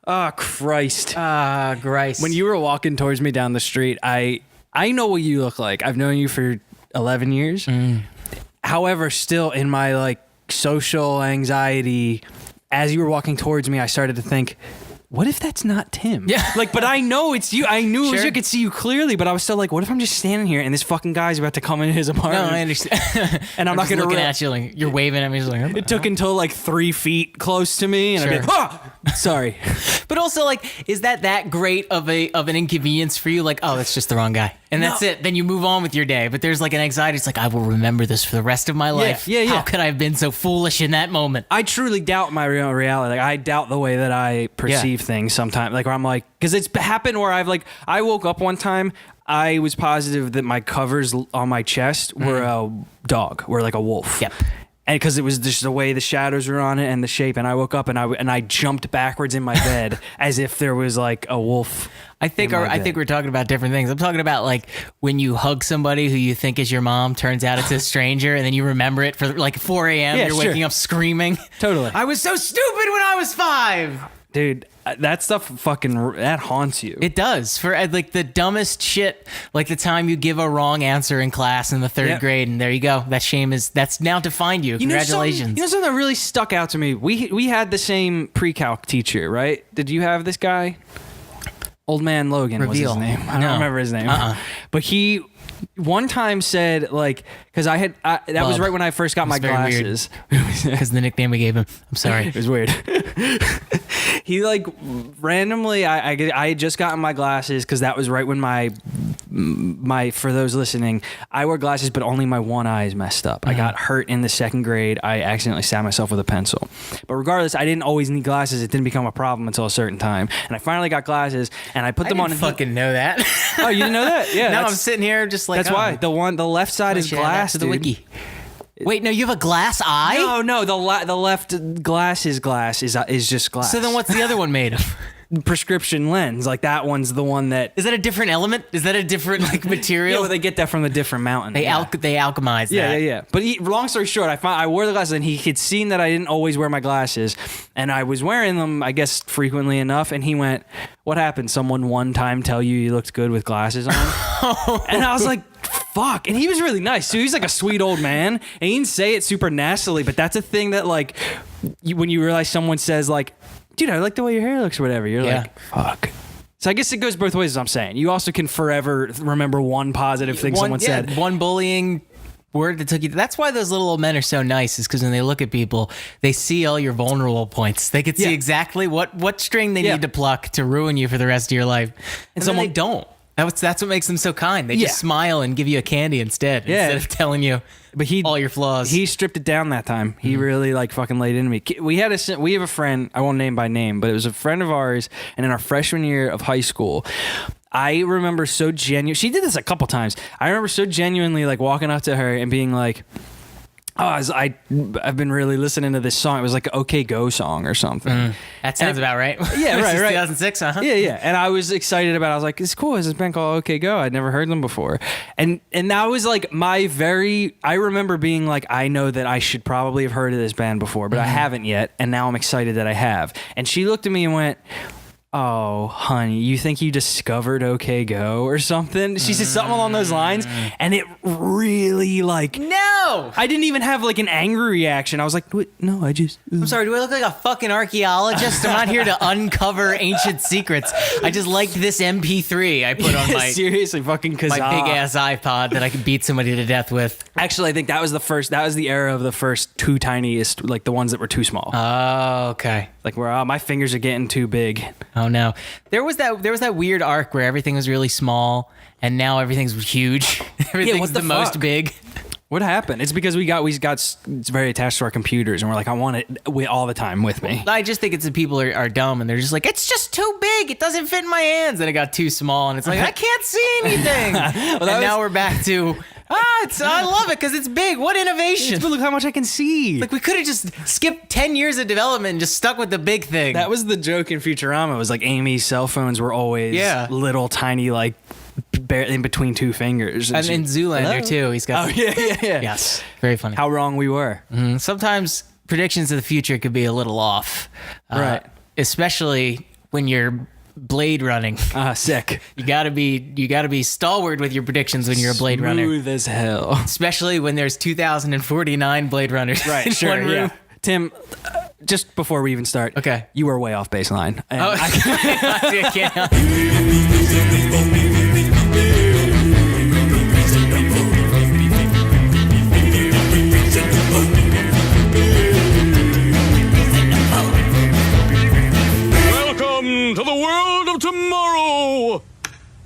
Oh, Christ. Grice. When you were walking towards me down the street, I know what you look like. I've known you for 11 years. However, still in my like social anxiety, as you were walking towards me, I started to think, what if that's not Tim? Yeah. Like, but I know it's you. I knew it was Sure. you. I could see you clearly, but I was still like, what if I'm just standing here and this fucking guy's about to come in his apartment? No, I understand. And I'm not going to looking at you like you're waving at me. Just like, It took until like 3 feet close to me, and Sure. I'd be like, ah! Sorry. But also, like, is that great of an inconvenience for you? Like, oh, that's just the wrong guy, and that's it. Then you move on with your day. But there's like an anxiety. It's like, I will remember this for the rest of my life. Yeah. How could I have been so foolish in that moment? I truly doubt my real reality. Like, I doubt the way that I perceive things sometimes. Like, where I'm like, because it's happened where I woke up one time, I was positive that my covers on my chest were a dog, were like a wolf. Yep. And because it was just the way the shadows were on it and the shape, and I woke up and I jumped backwards in my bed as if there was like a wolf. I think we're talking about different things. I'm talking about like when you hug somebody who you think is your mom, turns out it's a stranger, and then you remember it for like 4 a.m. Yeah, You're sure. waking up screaming. Totally. I was so stupid when I was 5. Dude, that stuff that haunts you. It does. For like the dumbest shit, like the time you give a wrong answer in class in the 3rd grade, and there you go. That's now defined you. Congratulations. You know something that really stuck out to me? We had the same pre-calc teacher, right? Did you have this guy? Old Man Logan Reveal. was his name. I don't remember his name. But he one time said, like, because that was right when I first got my glasses. Because the nickname we gave him. I'm sorry. It was weird. He like randomly, I had just gotten my glasses because that was right when my for those listening, I wear glasses, but only my one eye is messed up. I got hurt in the 2nd grade. I accidentally stabbed myself with a pencil. But regardless, I didn't always need glasses. It didn't become a problem until a certain time. And I finally got glasses, and I put them on. Fucking know that. Oh, you didn't know that? Yeah. Now I'm sitting here just like. That's why the left side is glass. To the wiki. Wait, no, you have a glass eye? No, the left glass is just glass. So then what's the other one made of? Prescription lens. Like that one's the one that. Is that a different element? Is that a different like material? Yeah, well, they get that from a different mountain. They alchemize that. Yeah. But long story short, I wore the glasses, and he had seen that I didn't always wear my glasses, and I was wearing them, I guess, frequently enough. And he went, "What happened? Someone one time tell you looked good with glasses on?" And I was like, fuck. And he was really nice too. He's like a sweet old man, and he didn't say it super nastily, but that's a thing that like when you realize someone says like, dude, I like the way your hair looks or whatever, you're like, fuck. So I guess it goes both ways, as I'm saying. You also can forever remember one positive thing someone said. One bullying word that took you. That's why those little old men are so nice, is because when they look at people, they see all your vulnerable points. They could see exactly what string they need to pluck to ruin you for the rest of your life. And someone don't. That's what makes them so kind. They just smile and give you a candy instead of telling you all your flaws. He stripped it down that time. He really like fucking laid into me. We have a friend, I won't name by name, but it was a friend of ours, and in our freshman year of high school, I remember so genuine. She did this a couple times. I remember so genuinely like walking up to her and being like, I've been really listening to this song. It was like an OK Go song or something. That sounds about right. Yeah, right. 2006, huh? Yeah. And I was excited about it. I was like, it's cool. It's this band called OK Go. I'd never heard them before. And that was like I remember being like, I know that I should probably have heard of this band before, but I haven't yet. And now I'm excited that I have. And she looked at me and went, oh, honey, you think you discovered OK Go or something? She said something along those lines, and it really like... No! I didn't even have like an angry reaction. I was like, wait, no, I just... I'm sorry, do I look like a fucking archaeologist? I'm not here to uncover ancient secrets. I just liked this MP3 I put on my... Seriously, fucking kazaa. My big-ass iPod that I could beat somebody to death with. Actually, I think that was the era of the first two tiniest, like the ones that were too small. Oh, okay. Like where my fingers are getting too big. Oh no, there was that weird arc where everything was really small, and now everything's huge. Everything's the most big. What happened? It's because we got it's very attached to our computers, and we're like, I want it all the time with me. I just think it's that people are dumb, and they're just like, it's just too big. It doesn't fit in my hands. And it got too small, and it's like, I can't see anything. Now we're back to. I love it because it's big. What innovation? But look how much I can see. Like we could have just skipped 10 years of development and just stuck with the big thing. That was the joke in Futurama. It was like Amy's cell phones were always little tiny, like barely in between two fingers. And in Zoolander too, he's got. Oh yeah. Yes, very funny. How wrong we were. Sometimes predictions of the future could be a little off, right? Especially when you're Blade running. Sick. You gotta be stalwart with your predictions when you're a Blade runner. Smooth as hell. Especially when there's 2049 Blade Runners Right, in sure, one room. yeah. Tim, just before we even start, Okay. you were way off baseline. And I can't. Welcome to the world of tomorrow!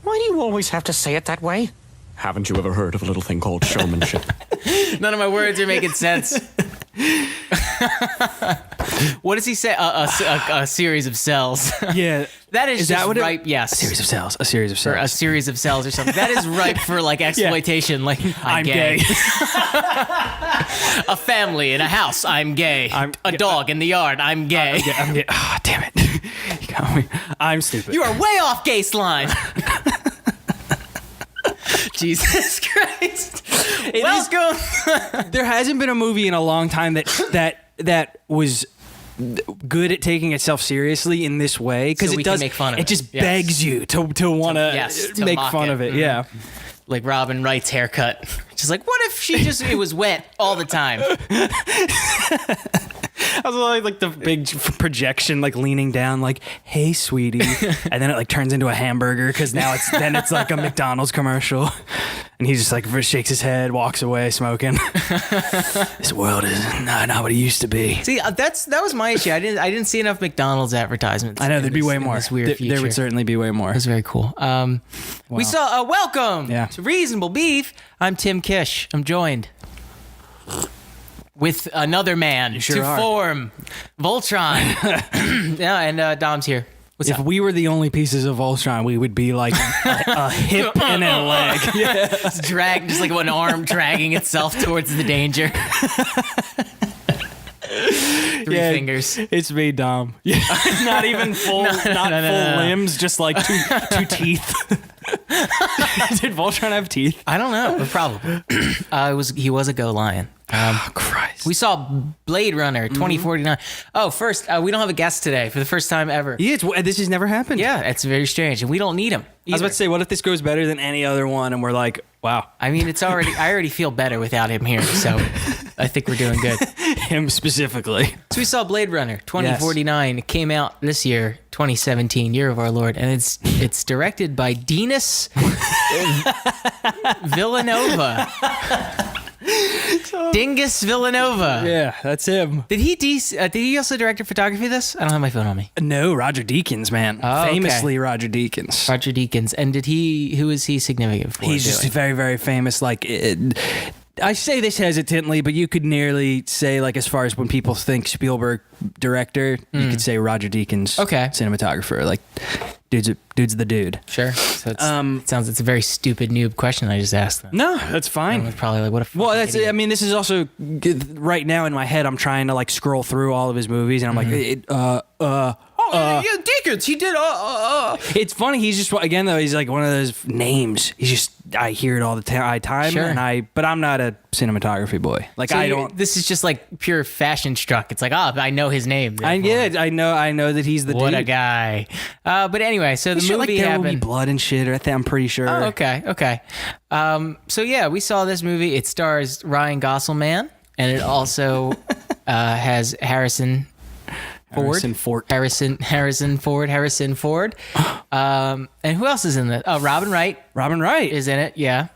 Why do you always have to say it that way? Haven't you ever heard of a little thing called showmanship? None of my words are making sense. What does he say? A series of cells. yeah. That is that just what it- ripe. Yes. A series of cells. A series of Or cells. a series of cells or something. That is ripe for like exploitation. Like I'm gay. A family in a house. I'm gay. A dog in the yard. I'm gay. I'm gay. Oh, damn it. You got me. I'm stupid. You are way off gay line. Jesus Christ. Welcome. There hasn't been a movie in a long time that was good at taking itself seriously in this way, because So we it can does make fun of it it. just Yes. begs you to want to make mock fun it. of it. Mhm. Yeah. Like Robin Wright's haircut. Just like, what if it was wet all the time? I was like the big projection, like leaning down, like, "Hey, sweetie," and then it like turns into a hamburger because now it's like a McDonald's commercial, and he just like shakes his head, walks away, smoking. This world is not what it used to be. See, that was my issue. I didn't see enough McDonald's advertisements. I know in there'd be this- way in more. This weird There future. would certainly be way more. It was very cool. We saw a welcome Yeah. to Reasonable Beef. I'm Tim Kish. I'm joined with another man sure to are. form Voltron. Yeah, and Dom's here. What's If up? we were the only pieces of Voltron, we would be like a hip and a leg. Yeah. Just like an arm dragging itself towards the danger. Three fingers. It's me, Dom. Yeah. Not even full, not full limbs, just like two teeth. Did Voltron have teeth? I don't know, but probably. He was a Go Lion. Oh, Christ. We saw Blade Runner 2049. Oh, first, we don't have a guest today for the first time ever. Yeah, this has never happened. Yeah, it's very strange, and we don't need him. I was about to say, what if this goes better than any other one, and we're like, wow, I mean, I already feel better without him here, so I think we're doing good. him specifically. So we saw Blade Runner 2049. It came out this year, 2017, year of our Lord, and it's directed by Dinas Villanova. Dingus Villanova. Yeah, that's him. Did he also direct photography of this? I don't have my phone on me. No, Roger Deakins, man. Oh, okay. Famously Roger Deakins. Roger Deakins. And who is he significant for? He's just very, very famous. Like, I say this hesitantly, but you could nearly say, like, as far as when people think Spielberg director, you could say Roger Deakins cinematographer. Like, dude's the dude. Sure. So it sounds it's a very stupid noob question I just asked them. No, that's fine. Everyone's probably like, what a Well, fucking idiot. I mean, this is also right now in my head. I'm trying to like scroll through all of his movies, and I'm like, Deakins, he did. It's funny. He's just again though. He's like one of those names. He's just I hear it all the time, Sure. but I'm not a cinematography boy. Like So I don't. This is just like pure fashion struck. It's like, I know his name. I know that he's the What dude. a guy. But anyway, so the Shit like movie There Will Be happened. blood and shit. I'm pretty sure. Oh, okay. So yeah, we saw this movie. It stars Ryan Gosselman, and it also has Harrison Ford. Harrison Ford. And who else is in it? Robin Wright Robin Wright is in it. Yeah.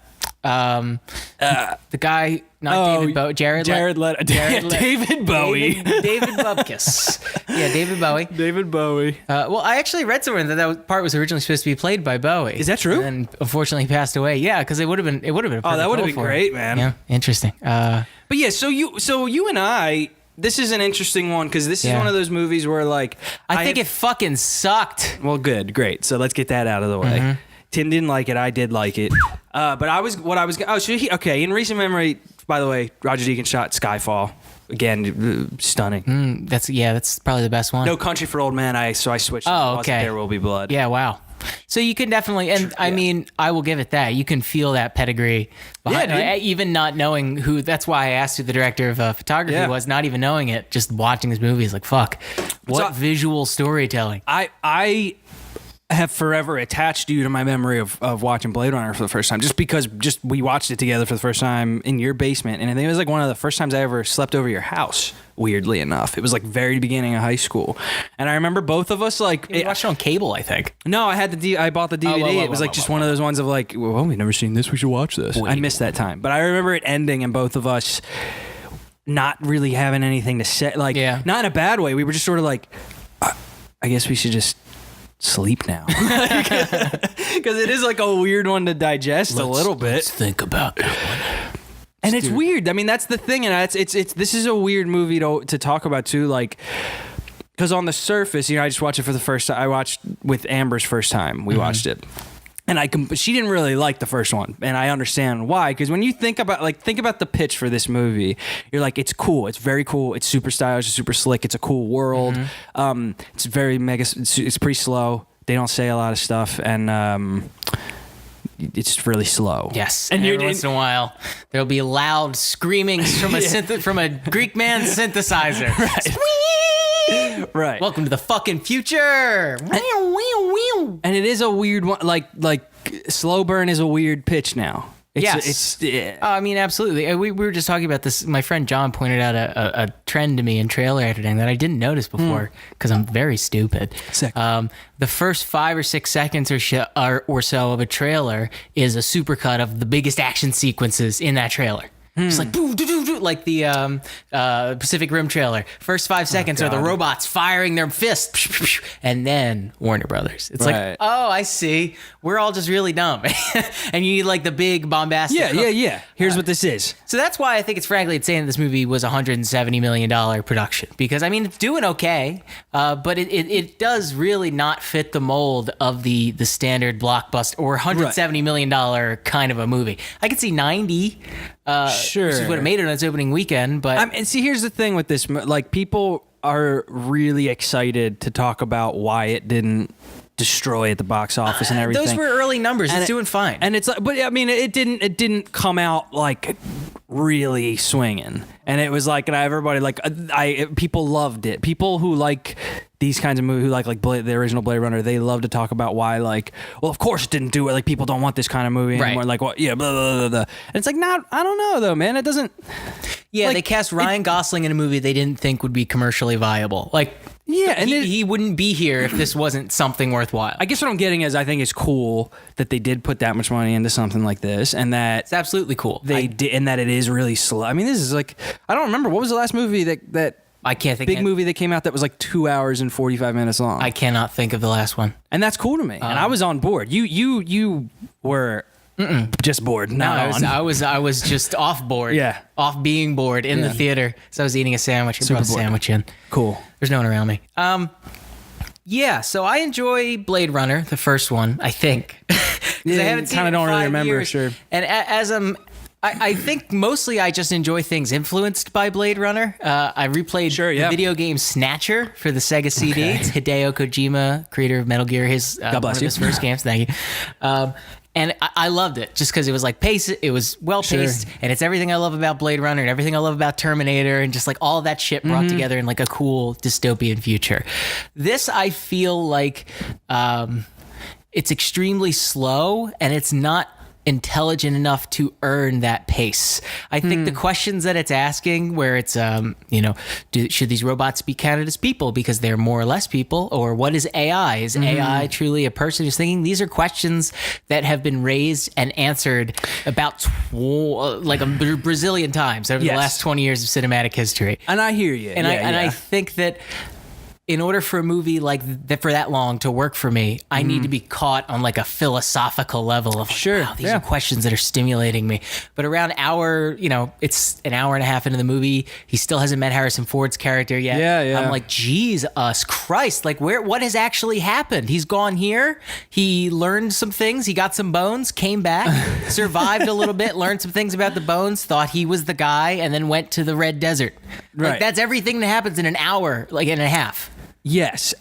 The guy, not David Bowie, Jared Leto. David Bowie. David Bubkus. Yeah, David Bowie. David Bowie. Well, I actually read somewhere that part was originally supposed to be played by Bowie. Is that true? And unfortunately, he passed away. Yeah, because it would have been. A Oh, that would have been perfect role for great, him. man. Yeah, interesting. But yeah, so you and I. This is an interesting one because this is Yeah. one of those movies where like I think it fucking sucked. Well, good, great. So let's get that out of the way. Mm-hmm. Tim didn't like it. I did like it. But in recent memory, by the way, Roger Deakins shot Skyfall. Again, stunning. That's probably the best one. No Country for Old Men. So I switched. Oh, It wasn't okay. There Will Be Blood. Yeah, wow. So you can definitely, and I mean, I will give it that. You can feel that pedigree behind it, even not knowing who. That's why I asked who the director of photography was, not even knowing it, just watching his movies. Like, fuck, what visual storytelling. I have forever attached you to my memory of watching Blade Runner for the first time, just because we watched it together for the first time in your basement, and I think it was like one of the first times I ever slept over your house. Weirdly enough, it was like very beginning of high school, and I remember both of us like we watched it on cable. I think. No, I had I bought the DVD. It was like just one of those ones of like, well, we've never seen this. We should watch this. I missed that time, but I remember it ending and both of us not really having anything to say. Like, not in a bad way. We were just sort of like, I guess we should just sleep now, because it is like a weird one to digest a little bit. Let's think about that one. And it's weird. I mean, that's the thing, and it's this is a weird movie to talk about too, like, because on the surface, I just watched it for the first time. I watched with Amber's first time. We watched it, and she didn't really like the first one, and I understand why. Because when you think about the pitch for this movie, you're like, it's cool, it's very cool, it's super stylish, it's super slick, it's a cool world. It's very it's pretty slow. They don't say a lot of stuff, and it's really slow. Yes, and every once in a while there'll be loud screamings from from a Greek man's synthesizer. Right. Welcome to the fucking future. And it is a weird one. Like slow burn is a weird pitch now. I mean, absolutely. We were just talking about this. My friend John pointed out a trend to me in trailer editing that I didn't notice before because I'm very stupid. Sick. The first 5 or 6 seconds or so of a trailer is a supercut of the biggest action sequences in that trailer. It's like boo, doo, doo, doo, like the Pacific Rim trailer. First 5 seconds are the robots firing their fists, and then Warner Brothers. It's like, oh, I see. We're all just really dumb, and you need like the big bombastic. Yeah. Here's what this is. So that's why I think it's frankly saying this movie was a $170 million production, because I mean it's doing okay, but it does really not fit the mold of the standard blockbuster or $170 million kind of a movie. I could see 90. Sure. Which is what it made it on its opening weekend, but... and see, here's the thing with this. Like, people are really excited to talk about why it didn't destroy at the box office and everything. Those were early numbers. It's doing fine. And it's like, but I mean, it didn't come out like really swinging. And it was like, and everybody people loved it. People who like these kinds of movies, who like the original Blade Runner, they love to talk about why, like, well, of course it didn't do it. Like, people don't want this kind of movie anymore. Right. Like, what? Yeah, blah, blah, blah, blah. And it's like, I don't know though, man. It doesn't. Yeah, like, they cast Ryan Gosling in a movie they didn't think would be commercially viable. Like, yeah, and he wouldn't be here if this wasn't something worthwhile. I guess what I'm getting is, I think it's cool that they did put that much money into something like this, and that it's absolutely cool. They did, and that it is really slow. I mean, this is like, I don't remember, what was the last movie that I can't think. Big movie that came out that was like 2 hours and 45 minutes long. I cannot think of the last one, and that's cool to me. And I was on board. You were just bored. I was just off board. Yeah, off being bored in the theater. So I was eating a sandwich and brought a sandwich in. Cool. There's no one around me. Yeah, so I enjoy Blade Runner, the first one, I think. Yeah, I haven't seen kind of don't really remember, years. sure. And I think mostly I just enjoy things influenced by Blade Runner. I replayed the video game Snatcher for the Sega CD. Okay. It's Hideo Kojima, creator of Metal Gear, God bless you. His first games. Thank you. And I loved it just because it was like it was well paced, and it's everything I love about Blade Runner and everything I love about Terminator, and just like all that shit brought together in like a cool dystopian future. This, I feel like it's extremely slow, and it's not intelligent enough to earn that pace. I think the questions that it's asking, where it's should these robots be counted as people because they're more or less people, or what is AI? Is AI truly a person who's thinking? These are questions that have been raised and answered about like a Brazilian times over the last 20 years of cinematic history. And I hear you. And I think that in order for a movie like that for that long to work for me, I need to be caught on like a philosophical level of like, wow, these are questions that are stimulating me. But around it's an hour and a half into the movie, he still hasn't met Harrison Ford's character yet. Yeah. I'm like, Jesus Christ, like what has actually happened? He's gone here. He learned some things. He got some bones, came back, survived a little bit, learned some things about the bones, thought he was the guy, and then went to the Red Desert. Right. Like, that's everything that happens in an hour, like in a half. Yes.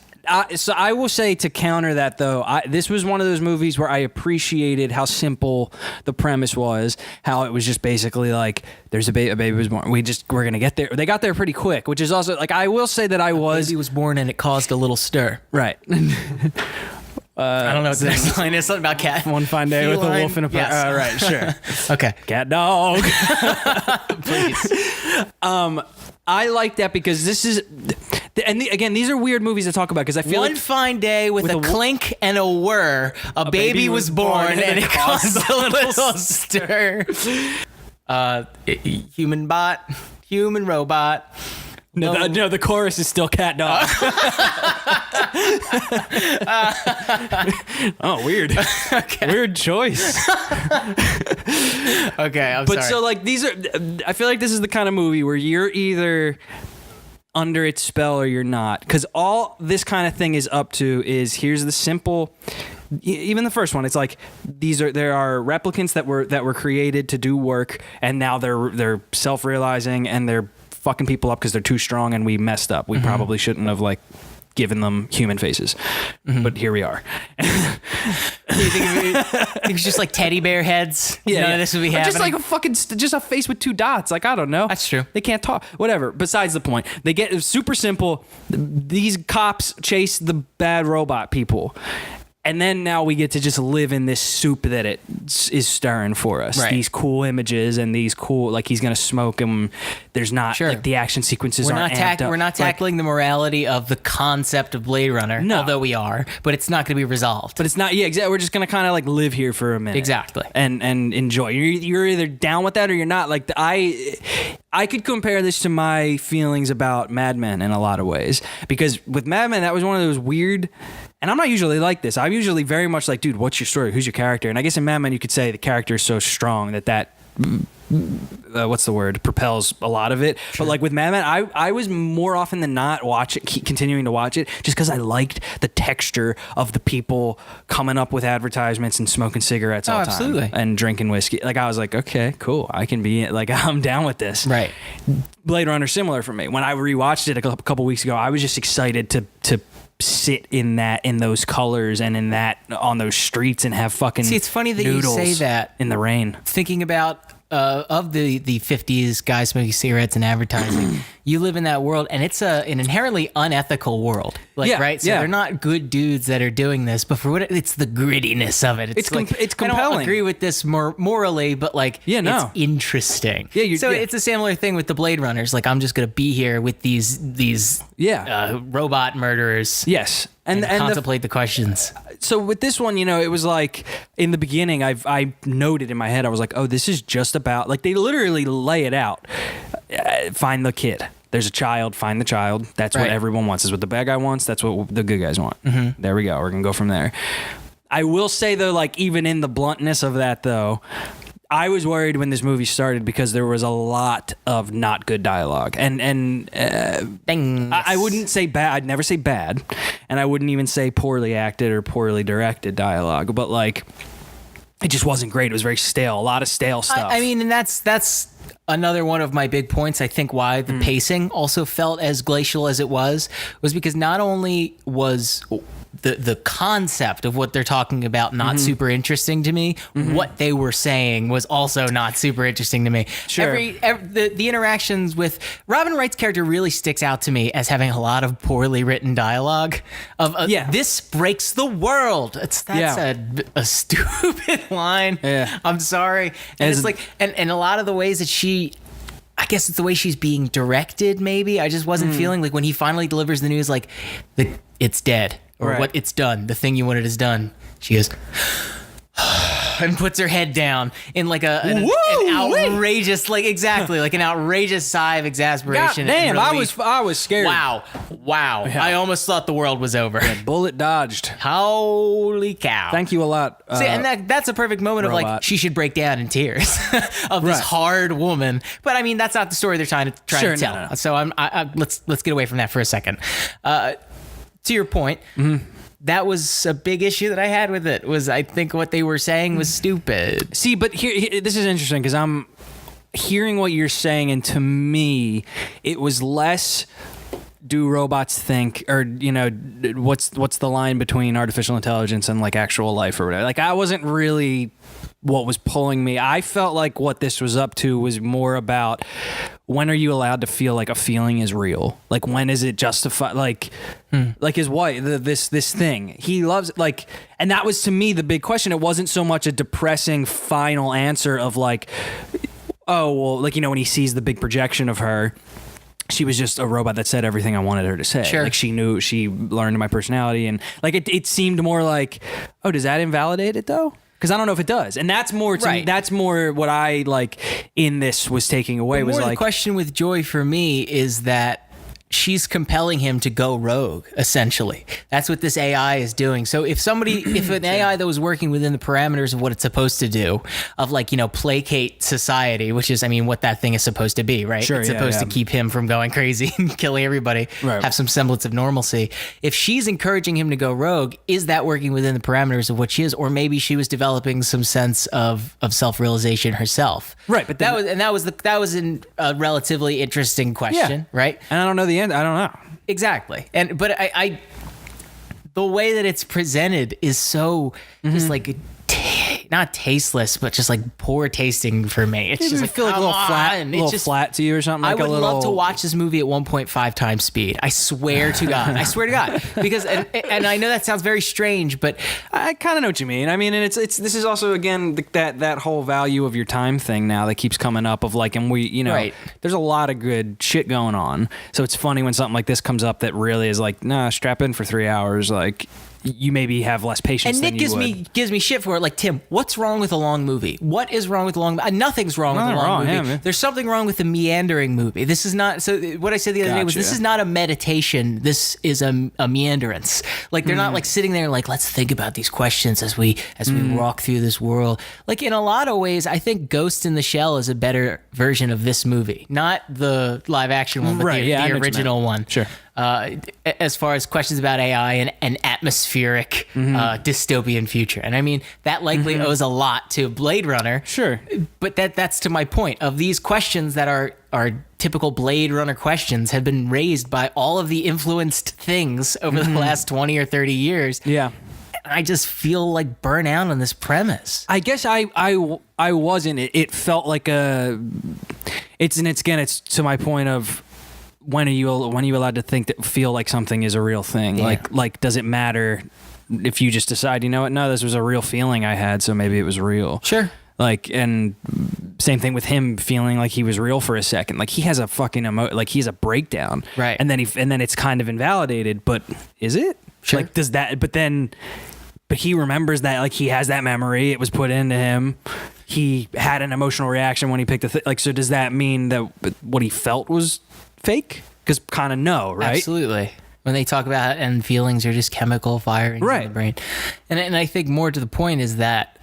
So I will say, to counter that though, this was one of those movies where I appreciated how simple the premise was. How it was just basically like, there's a baby was born. We're gonna get there. They got there pretty quick, which is also like, I will say that Baby was born and it caused a little stir. right. I don't know what the next line is. Something about cat. One fine day with a Feline. wolf in a park. Yes. Right, sure. Okay. Cat dog. Please. I like that because this is, and again, these are weird movies to talk about because I feel One like fine day with a clink and a whir, a baby was born and it caused a little stir. Human bot, human robot. no, the chorus is still cat dog. Oh, weird. Okay. Weird choice. Okay, I'm But sorry. so like these are, I feel like this is the kind of movie where you're either under its spell or you're not, because all this kind of thing is up to is, here's the simple, even the first one, it's like there are replicants that were created to do work, and now they're self-realizing and they're fucking people up because they're too strong and we messed up. We probably shouldn't have like given them human faces, but here we are. You think it was just like teddy bear heads? None of this would be Or happening. just like a fucking, just a face with 2 dots. Like, I don't know. That's true. They can't talk. Whatever. Besides the point. They get super simple. These cops chase the bad robot people. And then now we get to just live in this soup that it is stirring for us. Right. These cool images and these cool, like he's going to smoke him. There's not, Sure. like the action sequences we're aren't not amped up. we're not tackling the morality of the concept of Blade Runner, No. although we are, but it's not going to be resolved. But it's not, yeah, exactly. We're just going to kind of like live here for a minute. Exactly. And enjoy. You're either down with that or you're not. Like, I could compare this to my feelings about Mad Men in a lot of ways. Because with Mad Men, that was one of those weird, and I'm not usually like this. I'm usually very much like, dude, what's your story? Who's your character? And I guess in Mad Men, you could say the character is so strong that what's the word, propels a lot of it. Sure. But like with Mad Men, I was more often than not continuing to watch it just because I liked the texture of the people coming up with advertisements and smoking cigarettes all the time. Absolutely. And drinking whiskey. Like, I was like, okay, cool, I can be, like, I'm down with this. Right. Blade Runner, similar for me. When I rewatched it a couple weeks ago, I was just excited to sit in those colors and in that, on those streets, and have fucking See, it's funny that you say that in the rain. Thinking about of the 50s guys smoking cigarettes and advertising, you live in that world, and it's an inherently unethical world. Like, Yeah, right? So yeah. they're not good dudes that are doing this, but for what it's the grittiness of it. It's like, it's I don't compelling. agree with this morally, but like, Yeah, no. it's interesting. Yeah, so yeah. it's a similar thing with the Blade Runners. Like, I'm just gonna be here with these robot murderers. Yes. And the contemplate the questions. so with this one, it was like in the beginning, I noted in my head, I was like, oh, this is just about, like, they literally lay it out. Find the kid. There's a child. Find the child. That's what Right. everyone wants. Is what the bad guy wants. That's what the good guys want. Mm-hmm. There we go. We're gonna go from there. I will say though, like, even in the bluntness of that though, I was worried when this movie started because there was a lot of not good dialogue, and Dang. I wouldn't say bad. I'd never say bad, and I wouldn't even say poorly acted or poorly directed dialogue. But like, it just wasn't great. It was very stale. A lot of stale stuff. I mean, and that's another one of my big points. I think why the pacing also felt as glacial as it was because not only was the concept of what they're talking about not super interesting to me, what they were saying was also not super interesting to me. Sure. The interactions with Robin Wright's character really sticks out to me as having a lot of poorly written dialogue of this breaks the world. That's a stupid line. Yeah. I'm sorry. And it's like, and a lot of the ways that I guess it's the way she's being directed, maybe. I just wasn't feeling like when he finally delivers the news, like, it's dead. Or Right. what, it's done. The thing you wanted is done. She goes, and puts her head down in like an outrageous, like, exactly, like an outrageous sigh of exasperation. God damn, and relief. I was scared. Wow. Yeah. I almost thought the world was over. Bullet dodged. Holy cow. Thank you a lot. See, and that's a perfect moment of like, robot. she should break down in tears of this Right. hard woman. But I mean, that's not the story they're trying to Sure, tell. no. So let's get away from that for a second. To your point, that was a big issue that I had with it. Was I think what they were saying was stupid. See, but here this is interesting because I'm hearing what you're saying, and to me, it was less do robots think, or what's the line between artificial intelligence and like actual life or whatever. Like I wasn't really what was pulling me. I felt like what this was up to was more about when are you allowed to feel like a feeling is real? Like when is it justified? Like his wife, this thing he loves, like, and that was to me the big question. It wasn't so much a depressing final answer of like, oh well, like when he sees the big projection of her. She was just a robot that said everything I wanted her to say. Sure. Like she learned my personality, and like it seemed more like, oh, does that invalidate it though? Because I don't know if it does, and that's more to me, that's more what I like in this was taking away. But was more like the question with Joy for me is that she's compelling him to go rogue, essentially. That's what this AI is doing. So if an AI that was working within the parameters of what it's supposed to do, of like, placate society, which is, I mean, what that thing is supposed to be, right? Sure, it's supposed to keep him from going crazy and killing everybody, have some semblance of normalcy. If she's encouraging him to go rogue, is that working within the parameters of what she is? Or maybe she was developing some sense of self-realization herself. Right, but that was a relatively interesting question, right? And I don't know the end. I don't know. Exactly. But I the way that it's presented is so just like not tasteless, but just like poor tasting for me. It's just like, feel like a little flat to you or something. Like I would a little... love to watch this movie at 1.5 times speed. I swear to God. I swear to God. Because and I know that sounds very strange, but I kind of know what you mean. I mean, and it's this is also again that whole value of your time thing now that keeps coming up of like, and we there's a lot of good shit going on. So it's funny when something like this comes up that really is like, nah, strap in for 3 hours, like. You maybe have less patience. And Nick gives me shit for it. Like, Tim, what's wrong with a long movie? What is wrong with a long? Nothing's wrong with a long movie. Yeah, there's something wrong with the meandering movie. This is not. So what I said the other day was, this is not a meditation. This is a meanderance. Like they're not like sitting there like, let's think about these questions as we walk through this world. Like in a lot of ways, I think Ghost in the Shell is a better version of this movie, not the live action one, but the original one. Sure. As far as questions about AI and an atmospheric dystopian future. And I mean, that likely owes a lot to Blade Runner. Sure. But that's to my point of these questions that are typical Blade Runner questions have been raised by all of the influenced things over the last 20 or 30 years. Yeah. I just feel like burnt out on this premise. I guess I wasn't. It felt like it's to my point of, when are you allowed to feel like something is a real thing? Yeah. Like does it matter if you just decide, no, this was a real feeling I had, so maybe it was real. Sure. Like, and same thing with him feeling like he was real for a second. Like he has a fucking he's a breakdown. Right. And then it's kind of invalidated, but is it? Sure. Like does that, but he remembers that, like he has that memory. It was put into him. He had an emotional reaction when he picked so does that mean that what he felt was fake? Because kind of no, right? Absolutely. When they talk about and feelings are just chemical firings in the brain. And I think more to the point is that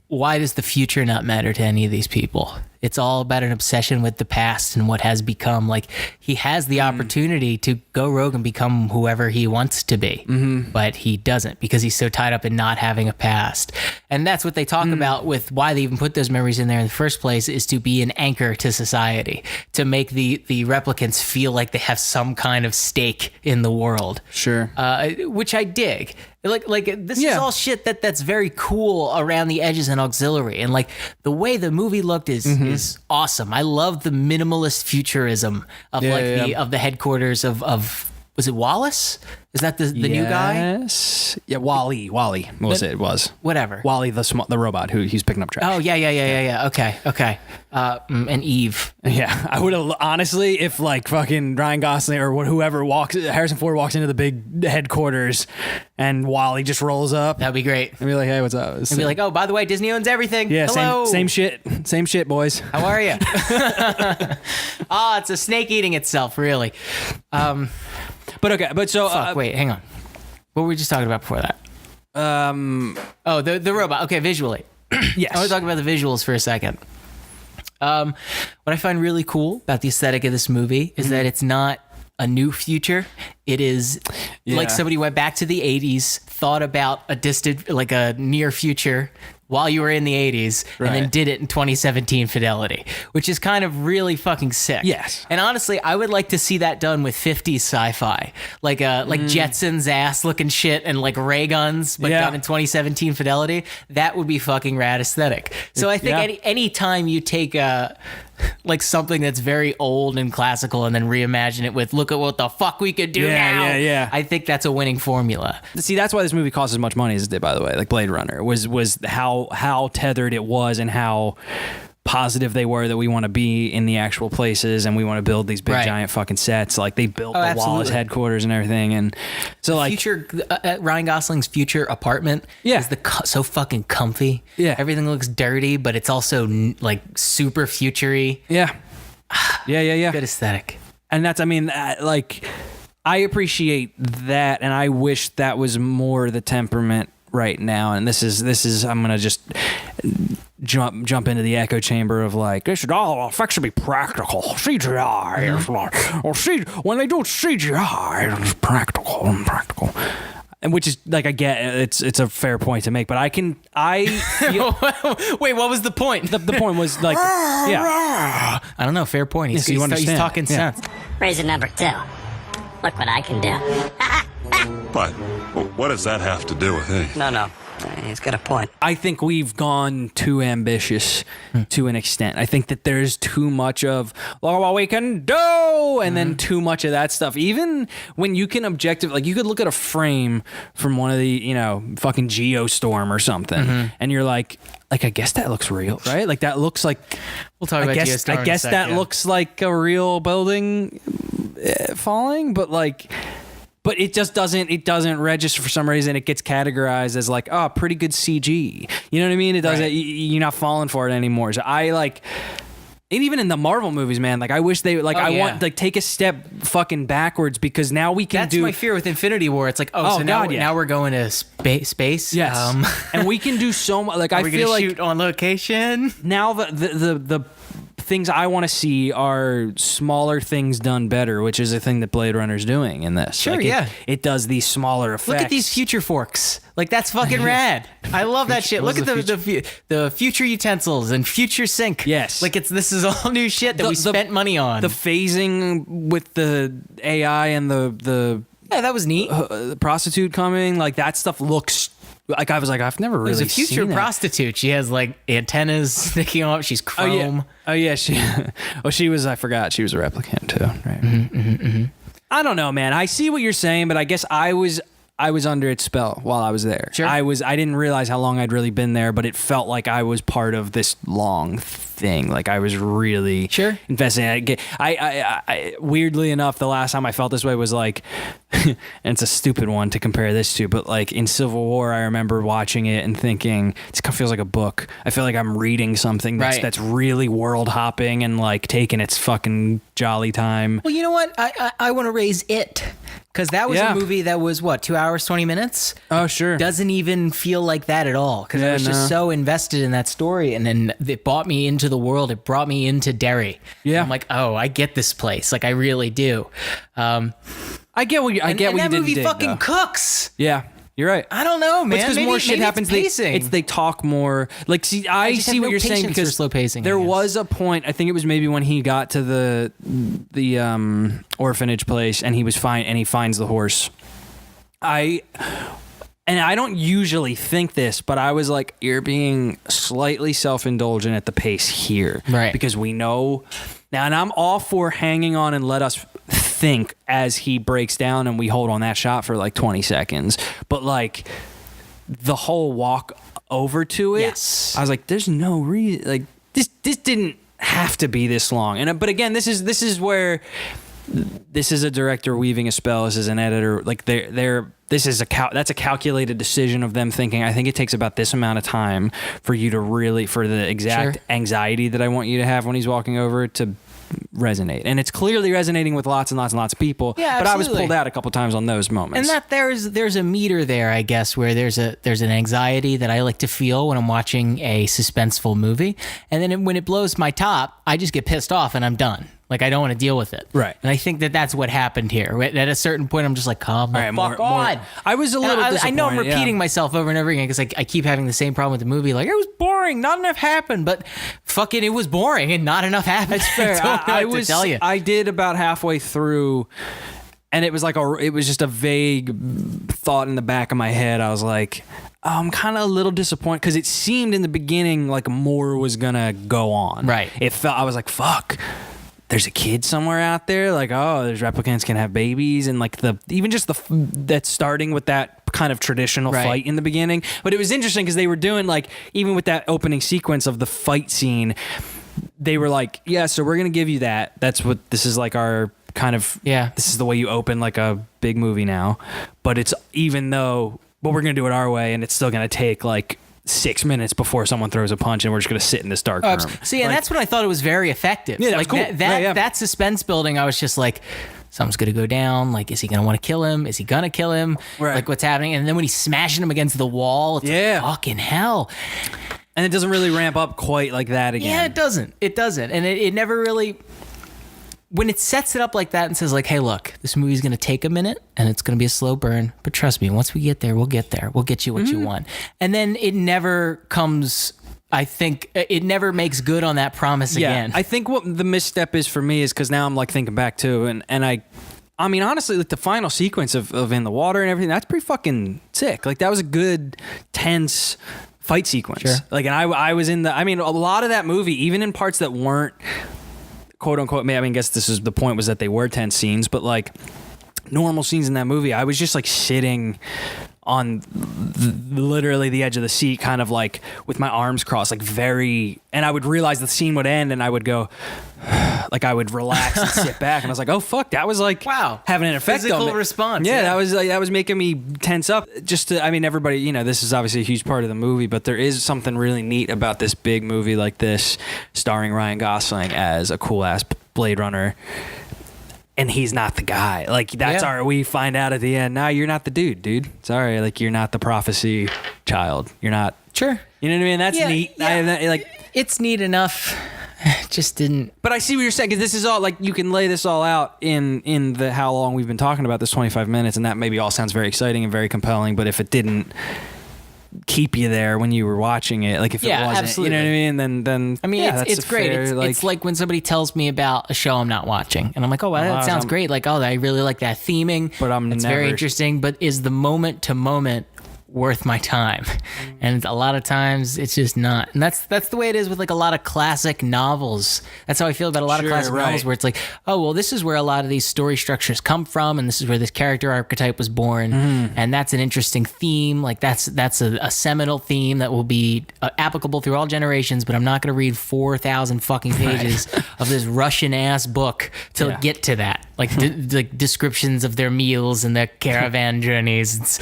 why does the future not matter to any of these people? It's all about an obsession with the past and what has become. Like he has the opportunity to go rogue and become whoever he wants to be, but he doesn't because he's so tied up in not having a past. And that's what they talk about with why they even put those memories in there in the first place, is to be an anchor to society, to make the replicants feel like they have some kind of stake in the world. Sure. Which I dig. Like this is all shit that's very cool around the edges and auxiliary, and like the way the movie looked is awesome. I love the minimalist futurism of of the headquarters of was it Wallace? Is that the new guy? Yes. Yeah, Wally. What was it? It was. Whatever. Wally, the robot who he's picking up trash. Oh, yeah. Okay. And Eve. Yeah. I would have, honestly, if like fucking Ryan Gosling or whoever Harrison Ford walks into the big headquarters and Wally just rolls up. That'd be great. And be like, hey, what's up? And be like, oh, by the way, Disney owns everything. Yeah, hello. Same shit, boys. How are you? It's a snake eating itself, really. But so wait, hang on. What were we just talking about before that? The robot. Okay, visually. Yes. I want to talk about the visuals for a second. What I find really cool about the aesthetic of this movie is that it's not a new future. It is like somebody went back to the 80s, thought about a distant, like a near future while you were in the 80s, and then did it in 2017 fidelity, which is kind of really fucking sick. Yes. And honestly, I would like to see that done with 50s sci-fi, like Jetsons ass looking shit and like ray guns, but done in 2017 fidelity. That would be fucking rad aesthetic. So I think any time you take like something that's very old and classical and then reimagine it with look at what the fuck we could do now. Yeah. I think that's a winning formula. See, that's why this movie cost as much money as it did, by the way. Like Blade Runner was how tethered it was and how positive they were that we want to be in the actual places and we want to build these big giant fucking sets. Like they built the Wallace headquarters and everything, and so like future Ryan Gosling's future apartment is so fucking comfy. Yeah, everything everything looks dirty, but it's also like super futury. Yeah. Good aesthetic. And that's, I mean, like I appreciate that, and I wish that was more the temperament right now. And this is I'm gonna just jump into the echo chamber of like, this should all effects should be practical. CGI is like, when they do CGI, it's practical. And which is like, I get it's a fair point to make, but I feel, wait, what was the point? The point was like, I don't know. Fair point. He's talking sense. Reason number 2. Look what I can do. But what does that have to do with anything? No. He's got a point. I think we've gone too ambitious to an extent. I think that there's too much of look what we can do, and then too much of that stuff. Even when you can like you could look at a frame from one of the fucking Geostorm or something, and you're like I guess that looks real, right? Like that looks like we'll talk about Geostorm. I guess that looks like a real building falling, but like. But it just doesn't register for some reason. It gets categorized as like, oh, pretty good CG. You know what I mean? It doesn't, you're not falling for it anymore. So I like, and even in the Marvel movies, man, like I wish they, like want, like take a step fucking backwards because now we can That's my fear with Infinity War. It's like, now we're going to space. Yes. And we can do so much. Like I feel like shoot on location. Now the things I want to see are smaller things done better, which is a thing that Blade Runner's doing in this. Sure, like it does these smaller effects. Look at these future forks. Like that's fucking rad. I love that shit. Look at the future utensils and future sink. Yes. Like this is all new shit that we spent money on. The phasing with the AI and the that was neat. The prostitute coming, like that stuff looks. Like I was like, I've never really seen There's a future prostitute. She has like antennas sticking up. She's chrome. Oh yeah. She was. I forgot she was a replicant too. Right. I don't know, man. I see what you're saying, but I guess I was under its spell while I was there. Sure. I didn't realize how long I'd really been there, but it felt like I was part of this long thing. Like I was really investing. I weirdly enough, the last time I felt this way was like, and it's a stupid one to compare this to, but like in Civil War, I remember watching it and thinking, it feels like a book. I feel like I'm reading something that's really world hopping and like taking its fucking jolly time. Well, you know what? I want to raise it. Because that was a movie that was, 2 hours, 20 minutes? Oh, sure. Doesn't even feel like that at all. Because I was just so invested in that story. And then it brought me into the world. It brought me into Derry. Yeah. And I'm like, oh, I get this place. Like, I really do. I get what you didn't dig, that movie fucking cooks. Yeah. You're right. I don't know, man. Because more shit happens. They talk more. Like, see, I see what you're saying because slow pacing. There was a point. I think it was maybe when he got to the orphanage place and he was fine and he finds the horse. I don't usually think this, but I was like, you're being slightly self-indulgent at the pace here, right? Because we know now, and I'm all for hanging on and let us think as he breaks down and we hold on that shot for like 20 seconds, but like the whole walk over to it, I was like, there's no reason, like this didn't have to be this long. But again, this is where this is a director weaving a spell. This is an editor, like that's a calculated decision of them thinking, I think it takes about this amount of time for you to really, for the exact anxiety that I want you to have when he's walking over to resonate. And it's clearly resonating with lots and lots and lots of people. Yeah, but I was pulled out a couple times on those moments. And that there's a meter there, I guess, where there's an anxiety that I like to feel when I'm watching a suspenseful movie. And then when it blows my top, I just get pissed off and I'm done. Like, I don't want to deal with it. Right. And I think that that's what happened here. At a certain point, I'm just like, come the fuck on. I was a little disappointed. I know I'm repeating myself over and over again because I keep having the same problem with the movie. Like, it was boring. Not enough happened. But fucking it was boring and not enough happened. It's fair. I was to tell you. I did about halfway through, and it was like it was just a vague thought in the back of my head. I was like, I'm kind of a little disappointed because it seemed in the beginning like more was gonna go on. Right. It felt, I was like, fuck. There's a kid somewhere out there. Like, oh, there's replicants can have babies, and like that's starting with that kind of traditional fight in the beginning. But it was interesting because they were doing like, even with that opening sequence of the fight scene, they were like, yeah, so we're gonna give you that. That's what this is, like our kind of This is the way you open like a big movie now. But it's but we're gonna do it our way, and it's still gonna take like 6 minutes before someone throws a punch, and we're just going to sit in this dark room. See, and that's when I thought it was very effective. Yeah, that was like cool. That suspense building, I was just like, something's going to go down. Like, is he going to want to kill him? Is he going to kill him? Right. Like, what's happening? And then when he's smashing him against the wall, it's like, fucking hell. And it doesn't really ramp up quite like that again. Yeah, it doesn't. It doesn't. And it never really... When it sets it up like that and says like, hey, look, this movie's going to take a minute and it's going to be a slow burn. But trust me, once we get there, we'll get there. We'll get you what you want. And then it never comes... I think it never makes good on that promise again. I think what the misstep is for me is because now I'm like thinking back too, and I mean, honestly, like the final sequence of in the water and everything, that's pretty fucking sick. Like that was a good, tense fight sequence. Sure. Like, and I was in a lot of that movie, even in parts that weren't quote unquote, I mean, I guess this is the point, was that they were tense scenes, but like normal scenes in that movie, I was just like sitting on literally the edge of the seat, kind of like with my arms crossed, like and I would realize the scene would end and I would go, like I would relax and sit back, and I was like, oh fuck, that was like, wow, having an effect physical on me. response. Yeah, that was making me tense up. Just to, I mean, everybody, this is obviously a huge part of the movie, but there is something really neat about this big movie like this, starring Ryan Gosling as a cool ass Blade Runner. And he's not the guy. Like, that's we find out at the end, nah, you're not the dude. Sorry, like, you're not the prophecy child. You're not. Sure. You know what I mean? That's neat. Yeah. It's neat enough. Just didn't. But I see what you're saying, because this is all, like, you can lay this all out in the how long we've been talking about this, 25 minutes, and that maybe all sounds very exciting and very compelling, but if it didn't keep you there when you were watching it, like if it wasn't, absolutely. you know what I mean, then I mean, it's great. It's like when somebody tells me about a show I'm not watching, and I'm like, oh, well, that sounds great. Like, oh, I really like that theming, but it's very interesting. But is the moment to moment worth my time? And a lot of times it's just not. And that's the way it is with like a lot of classic novels. That's how I feel about a lot of classic novels, where it's like, oh, well, this is where a lot of these story structures come from, and this is where this character archetype was born, and that's an interesting theme. Like that's a seminal theme that will be applicable through all generations. But I'm not going to read 4,000 fucking pages of this Russian ass book to get to that. Like like descriptions of their meals and their caravan journeys. It's,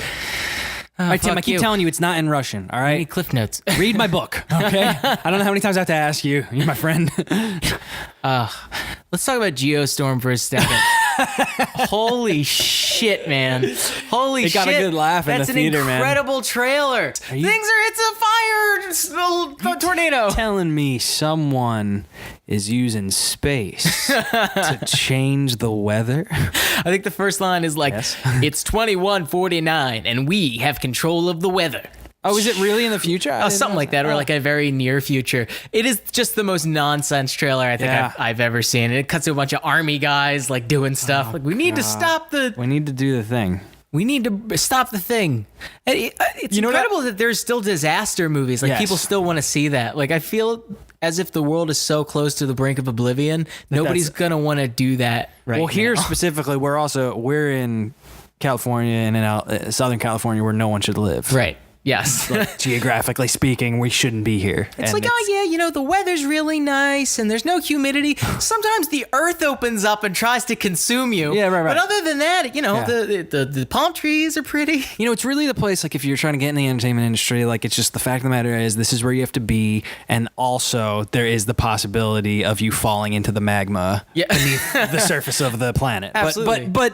all right, Tim, I keep telling you it's not in Russian, all right? Cliff notes. Read my book, okay? I don't know how many times I have to ask you. You're my friend. Let's talk about Geostorm for a second. Holy shit, man. Holy shit. It got a good laugh in the theater, man. That's an incredible trailer. It's a fire tornado. Telling me someone is using space to change the weather? I think the first line is like, it's 21:49 and we have control of the weather. Oh, is it really in the future? Oh, something like that, or like a very near future. It is just the most nonsense trailer I think I've ever seen. It cuts to a bunch of army guys like doing stuff. Like, we need to stop the... We need to do the thing. We need to stop the thing. It's incredible that there's still disaster movies. Like, people still want to see that. Like, I feel as if the world is so close to the brink of oblivion, nobody's going to want to do that right now. Well, here specifically, we're in California, and in Southern California, where no one should live. Right. Yes. Like, geographically speaking, we shouldn't be here. It's like, oh yeah, the weather's really nice and there's no humidity. Sometimes the earth opens up and tries to consume you. Yeah, right. But other than that, the palm trees are pretty. It's really the place, like, if you're trying to get in the entertainment industry, like, it's just the fact of the matter is this is where you have to be, and also there is the possibility of you falling into the magma beneath the surface of the planet. Absolutely. But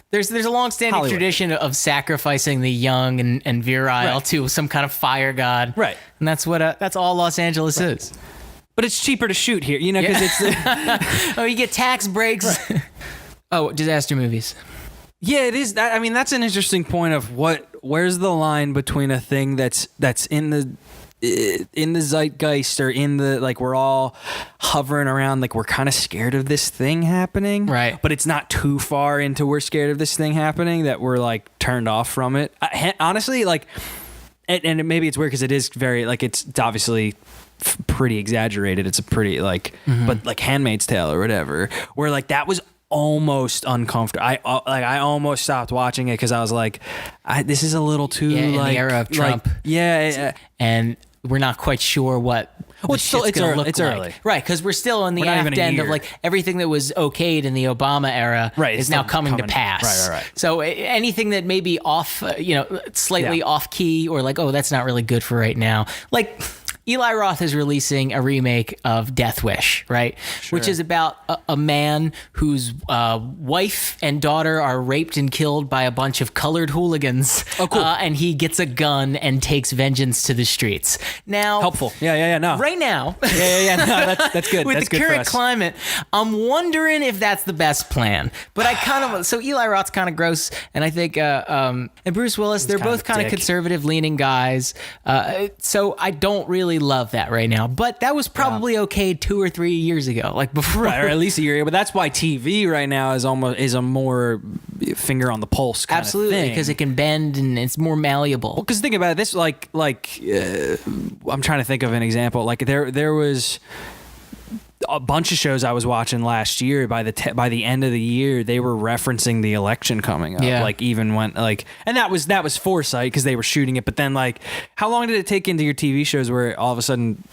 There's a long-standing tradition of sacrificing the young and virile to some kind of fire god. Right. And that's all Los Angeles is. But it's cheaper to shoot here, you know, because it's Oh, you get tax breaks. Oh, disaster movies. yeah, it is. I mean, that's an interesting point of where's the line between a thing that's in the zeitgeist or in the like we're all hovering around like we're kind of scared of this thing happening, right? But it's not too far into we're scared of this thing happening that we're like turned off from it. Honestly, like, and maybe it's weird because it is very like it's obviously pretty exaggerated. It's a pretty like, but like Handmaid's Tale or whatever, where like that was almost uncomfortable. I almost stopped watching it because I was like, this is a little too in like the era of Trump. And we're not quite sure what. It's early, right? Because we're still in the not even aft a end year. of like everything that was okayed in the Obama era is now coming to pass. Right. So anything that may be off, slightly off key, or like, oh, that's not really good for right now. Like Eli Roth is releasing a remake of Death Wish, right? Sure. Which is about a man whose wife and daughter are raped and killed by a bunch of colored hooligans. Oh, cool. And he gets a gun and takes vengeance to the streets. Now, helpful. Yeah. No. Right now. Yeah. No, that's good. With that's the good current climate, I'm wondering if that's the best plan. But I kind of so Eli Roth's kind of gross, and I think and Bruce Willis, they're both kind of conservative leaning guys. So I don't really love that right now. But that was probably okay 2 or 3 years ago, like before, right, or at least a year ago. But that's why TV right now is a more finger on the pulse kind of thing, because it can bend and it's more malleable. Well, because think about it, this I'm trying to think of an example. Like there was a bunch of shows I was watching last year. By the end of the year, they were referencing the election coming up. Yeah. Like even when and that was foresight because they were shooting it. But then like, how long did it take into your TV shows where all of a sudden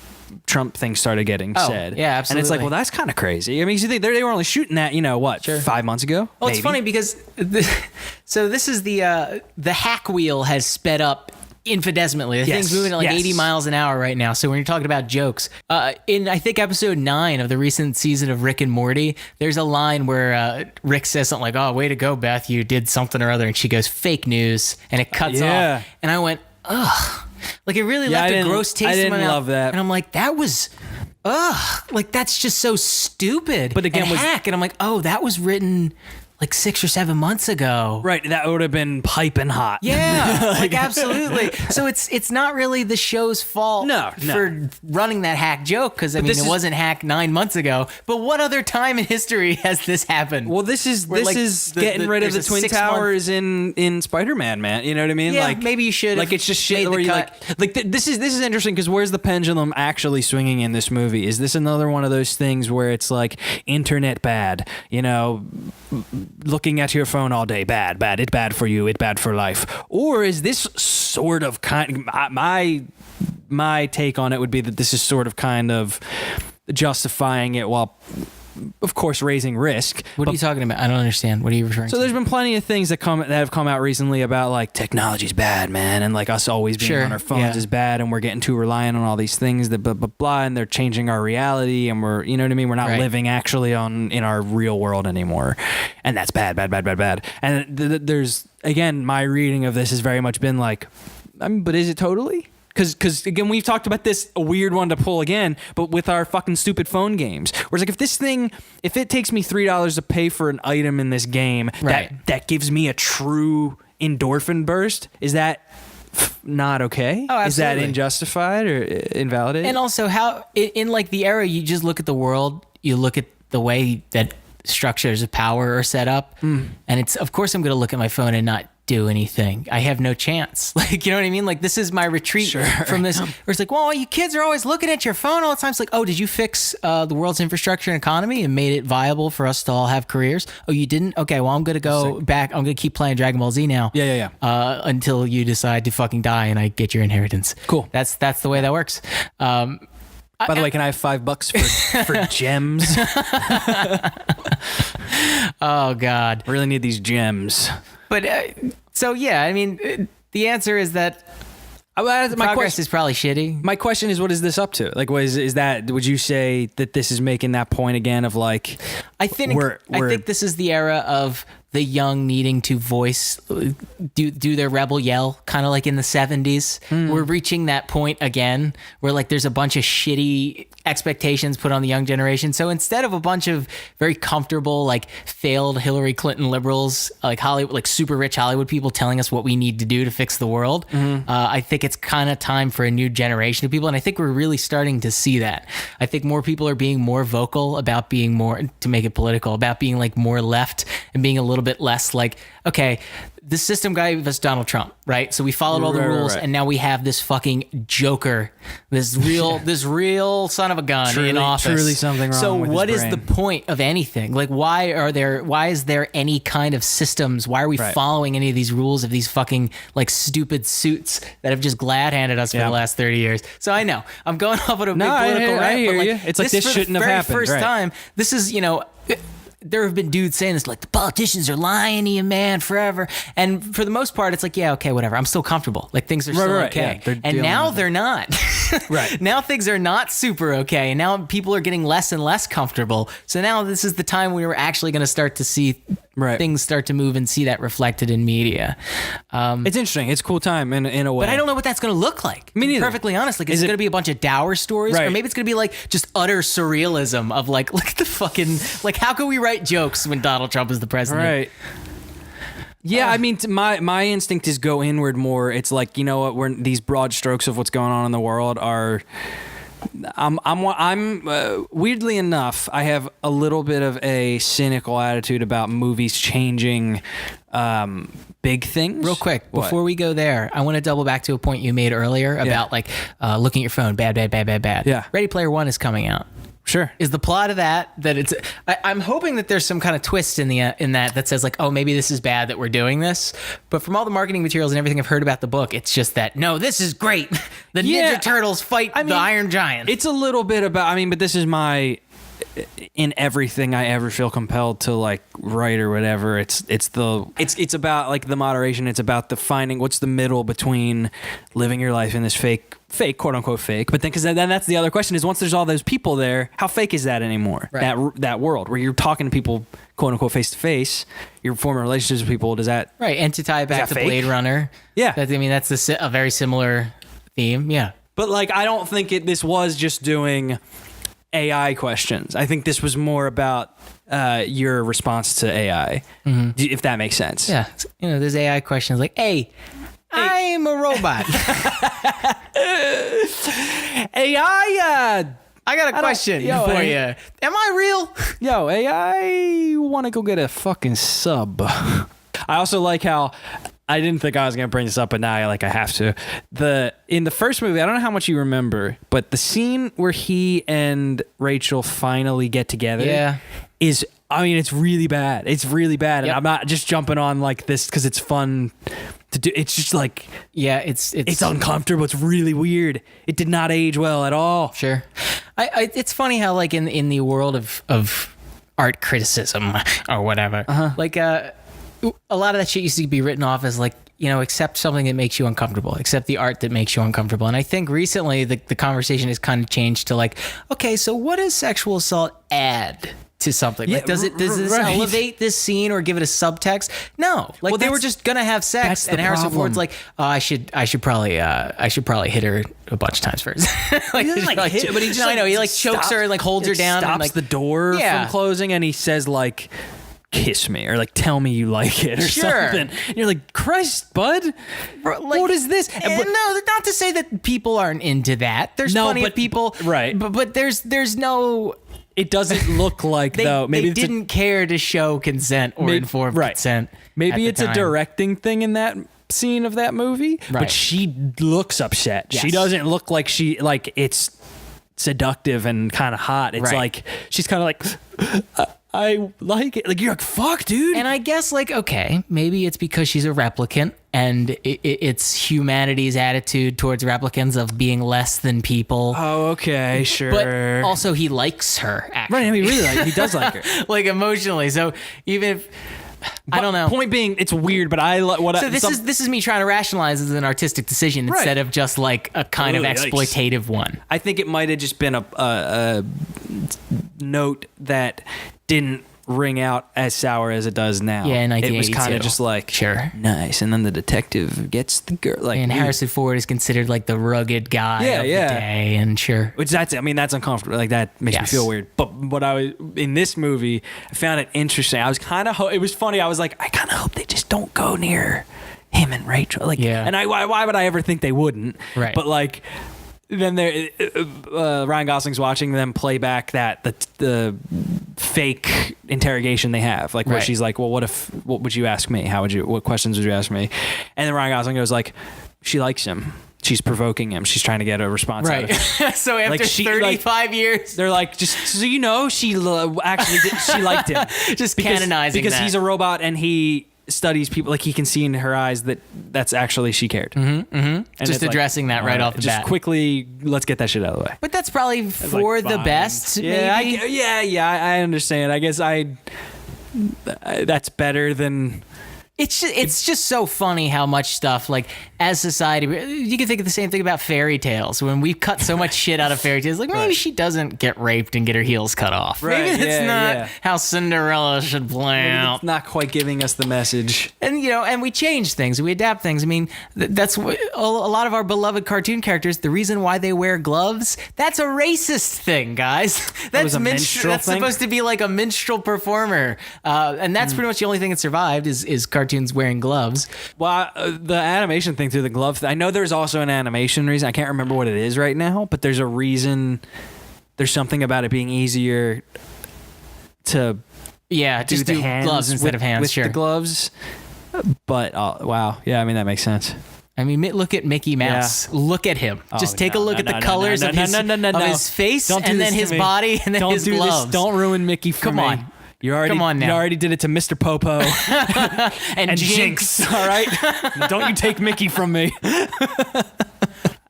Trump things started getting said? Yeah, absolutely. And it's like, well, that's kind of crazy. I mean, you think they were only shooting that, 5 months ago? Well, maybe. it's funny because so this is the hack wheel has sped up infinitesimally. The thing's moving at like 80 miles an hour right now. So when you're talking about jokes, in I think episode 9 of the recent season of Rick and Morty, there's a line where Rick says something like, "Oh, way to go, Beth, you did something or other," and she goes, "Fake news," and it cuts off. And I went, ugh. Like it really left a gross taste in my mouth. I didn't love that. And I'm like, that was like that's just so stupid. But again, hack. And I'm like, oh, that was written like 6 or 7 months ago. Right, that would have been piping hot. Yeah, like absolutely. So it's not really the show's fault for running that hack joke, because I mean it wasn't hacked 9 months ago. But what other time in history has this happened? Well, this is getting rid of the Twin Towers in Spider-Man, man. You know what I mean? Yeah, like maybe you should. Like it's just shit where you this is interesting because where's the pendulum actually swinging in this movie? Is this another one of those things where it's like internet bad? Looking at your phone all day, bad, it's bad for you, it's bad for life? Or is this sort of my take on it would be that this is sort of kind of justifying it while of course raising risk. What are you talking about? I don't understand. What are you referring to? So there's been plenty of things that have come out recently about like technology's bad, man, and like us always being on our phones is bad, and we're getting too reliant on all these things that blah blah blah, and they're changing our reality, and we're we're not living actually in our real world anymore, and that's bad. And there's again, my reading of this has very much been like, but is it totally? Because again, we've talked about this, a weird one to pull again, but with our fucking stupid phone games. Whereas like if it takes me $3 to pay for an item in this game that gives me a true endorphin burst, is that not okay? Oh, absolutely. Is that unjustified or invalidated? And also how in like the era, you just look at the world, you look at the way that structures of power are set up, and it's of course I'm going to look at my phone and not do anything. I have no chance. Like, you know what I mean? Like, this is my retreat from this. Where it's like, well, you kids are always looking at your phone all the time. It's like, oh, did you fix the world's infrastructure and economy and made it viable for us to all have careers? Oh, you didn't? Okay, well, I'm going to go back. I'm going to keep playing Dragon Ball Z now. Yeah. Until you decide to fucking die and I get your inheritance. Cool. That's the way that works. By the way, can I have $5 for gems? Oh, God. Really need these gems. But so yeah, I mean, the answer is that progress is probably shitty. My question is, what is this up to? Like, is that? Would you say that this is making that point again of like? I think this is the era of the young needing to voice, do their rebel yell, kind of like in the 70s. We're reaching that point again where like there's a bunch of shitty expectations put on the young generation. So instead of a bunch of very comfortable, like failed Hillary Clinton liberals, like Hollywood, like super rich Hollywood people telling us what we need to do to fix the world, I think it's kind of time for a new generation of people. And I think we're really starting to see that. I think more people are being more vocal about being more, to make it political, about being like more left and being a little bit less like, okay, the system gave us Donald Trump, right? So we followed all the rules, and now we have this fucking joker, this real son of a gun in office. Truly something wrong so with what his is the brain. point of anything? Like, why is there any kind of systems? Why are we following any of these rules of these fucking like stupid suits that have just glad handed us for the last 30 years? So I know I'm going off on a big political rant. I hear but like, you. It's like this for shouldn't the have very happened. First right. time, this is, you know, there have been dudes saying this, like, the politicians are lying to you, man, forever. And for the most part, it's like, yeah, okay, whatever. I'm still comfortable. Like, things are still okay. Yeah, and now they're not. Right. Now things are not super okay. And now people are getting less and less comfortable. So now this is the time we were actually going to start to see things start to move and see that reflected in media. It's interesting. It's a cool time in a way. But I don't know what that's going to look like. Me neither. Perfectly honest. Like, is it going to be a bunch of dour stories? Or maybe it's going to be like just utter surrealism of like, look at the fucking, like, how can we write jokes when Donald Trump is the president? Right. Yeah, I mean, my instinct is go inward more. It's like, you know what? We're these broad strokes of what's going on in the world are. I'm weirdly enough, I have a little bit of a cynical attitude about movies changing big things. Real quick, before we go there, I want to double back to a point you made earlier about like looking at your phone, bad. Yeah. Ready Player One is coming out. Sure. Is the plot of that it's? I'm hoping that there's some kind of twist in that says like, oh, maybe this is bad that we're doing this. But from all the marketing materials and everything I've heard about the book, it's just that no, this is great. The Ninja Turtles fight the Iron Giant. It's a little bit about. But this is my. In everything I ever feel compelled to like write or whatever, it's about like the moderation. It's about the finding what's the middle between living your life in this fake quote unquote fake, but then because then that's the other question is once there's all those people there, how fake is that anymore? Right. That world where you're talking to people quote unquote face to face, you're forming relationships with people. Does that right? And to tie it back to fake? Blade Runner, that's a very similar theme. Yeah, but like I don't think this was just doing AI questions. I think this was more about your response to AI, if that makes sense. Yeah, you know, there's AI questions like, "Hey, I'm a robot." AI, I got a question for you. Am I real? Yo, AI, want to go get a fucking sub. I also like how I didn't think I was gonna bring this up, but now I have to. In the first movie, I don't know how much you remember, but the scene where he and Rachel finally get together, is. I mean, it's really bad. It's really bad, and I'm not just jumping on like this because it's fun to do. It's just like, it's uncomfortable. It's really weird. It did not age well at all. Sure, it's funny how like in the world of art criticism or whatever, like a lot of that shit used to be written off as like, you know, accept something that makes you uncomfortable, accept the art that makes you uncomfortable. And I think recently the conversation has kind of changed to like, okay, so what does sexual assault add to something? Like, does this elevate this scene or give it a subtext? No. Like, they were just gonna have sex, and Harrison Ford's like, oh, I should probably hit her a bunch of times first. Like, he doesn't hit, but he just I know he like chokes her and like holds her down, stops and like the door from closing, and he says like, kiss me, or like tell me you like it, or something. And you're like, Christ, bud, like, what is this? No, not to say that people aren't into that. There's plenty of people, right? But there's no. It doesn't look like though. Maybe they didn't care to show consent or inform consent. Maybe it's a directing thing in that scene of that movie, but she looks upset. Yes. She doesn't look like it's seductive and kind of hot. It's like she's kind of like. I like it. Like, you're like, fuck, dude. And I guess, like, okay, maybe it's because she's a replicant and it's humanity's attitude towards replicants of being less than people. Oh, okay, sure. But also, he likes her, actually. Right, I mean, really, he does like her. Like, emotionally. So, even if... I don't know. Point being, it's weird, but this is me trying to rationalize as an artistic decision instead of just like a kind of exploitative one. I think it might have just been a note that didn't ring out as sour as it does now. Yeah, in it was 1982. kind of just like Sure. nice, and then the detective gets the girl. Like, And Harrison Ford is considered like the rugged guy of the day, and sure. Which that's uncomfortable. Like that makes me feel weird. But what I was in this movie, I found it interesting. I was kind of it was funny. I was like, I kind of hope they just don't go near him and Rachel. Like, and why would I ever think they wouldn't? Right. But like, then Ryan Gosling's watching them play back the fake interrogation they have, like where she's like, well, what would you ask me? What questions would you ask me? And then Ryan Gosling goes like, she likes him. She's provoking him. She's trying to get a response out of him. So after Like, 35 years, they're like, just so you know, she liked him. Just canonizing because that. he's a robot and he studies people. Like he can see in her eyes that's actually she cared. Mm-hmm, mm-hmm. And Just addressing that right off the just bat. quickly, let's get that shit out of the way. But that's probably for the fine. best. Yeah, maybe. I understand. I guess that's better than. It's just so funny how much stuff, like, as society, you can think of the same thing about fairy tales. When we cut so much shit out of fairy tales, like, maybe she doesn't get raped and get her heels cut off. Right, Maybe that's not yeah. how Cinderella should play out. It's not quite giving us the message. And, and we change things, we adapt things. I mean, that's what a lot of our beloved cartoon characters, the reason why they wear gloves, that's a racist thing, guys. That's a minstrel That's thing? supposed to be like a minstrel performer. And that's pretty much the only thing that survived is cartoons wearing gloves. Well, the animation thing through the glove, I know there's also an animation reason. I can't remember what it is right now, but there's a reason. There's something about it being easier to Just the do hands gloves instead of hands, with sure. the gloves. But wow, yeah, I mean that makes sense. I mean, look at Mickey Mouse. Yeah. Look at him. Just take a look at the no, colors no, of no, his no. face, Don't do and this then to his me. body, and then Don't his do gloves. This. Don't ruin Mickey for Come me. on. Come on now. You already did it to Mr. Popo and Jinx. All right, don't you take Mickey from me.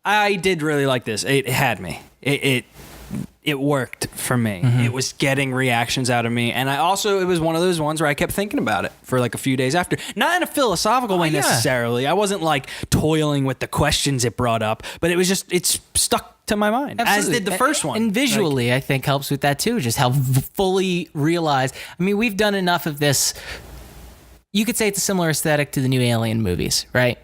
I did really like this. It had me. It worked for me. Mm-hmm. It was getting reactions out of me. And it was one of those ones where I kept thinking about it for like a few days after. Not in a philosophical way necessarily. I wasn't like toiling with the questions it brought up, but it's stuck to my mind. Absolutely. As did the first one. And visually, I think helps with that too. Just how fully realized. I mean, we've done enough of this. You could say it's a similar aesthetic to the new Alien movies, right?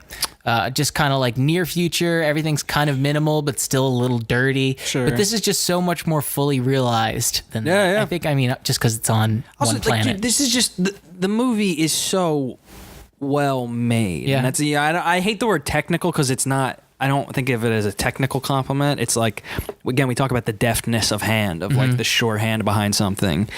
Just kind of like near future. Everything's kind of minimal, but still a little dirty. Sure. But this is just so much more fully realized than that. Yeah. I think, just because it's on Also, one planet. dude, this is just the movie is so well made. Yeah. And that's I hate the word technical because it's not. I don't think of it as a technical compliment. It's like, again, we talk about the deftness of hand, of like the sure hand behind something.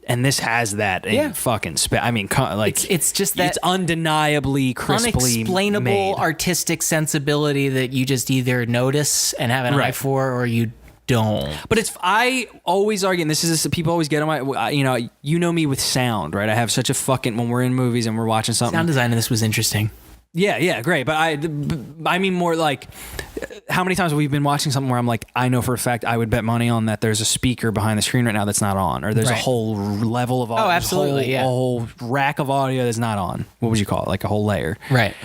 And this has that in fucking it's just that it's undeniably crisply unexplainable made. artistic sensibility that you just either notice and have an eye for, or you don't. But I always argue, and this is people always get on my, you know me with sound, right? I have such a fucking, when we're in movies and we're watching something. Sound design of this was interesting. Yeah, great. But I mean more like, how many times have we been watching something where I'm like, I know for a fact I would bet money on that there's a speaker behind the screen right now that's not on, or there's a whole level of audio. Oh, absolutely, a whole rack of audio that's not on. What would you call it? Like a whole layer. Right.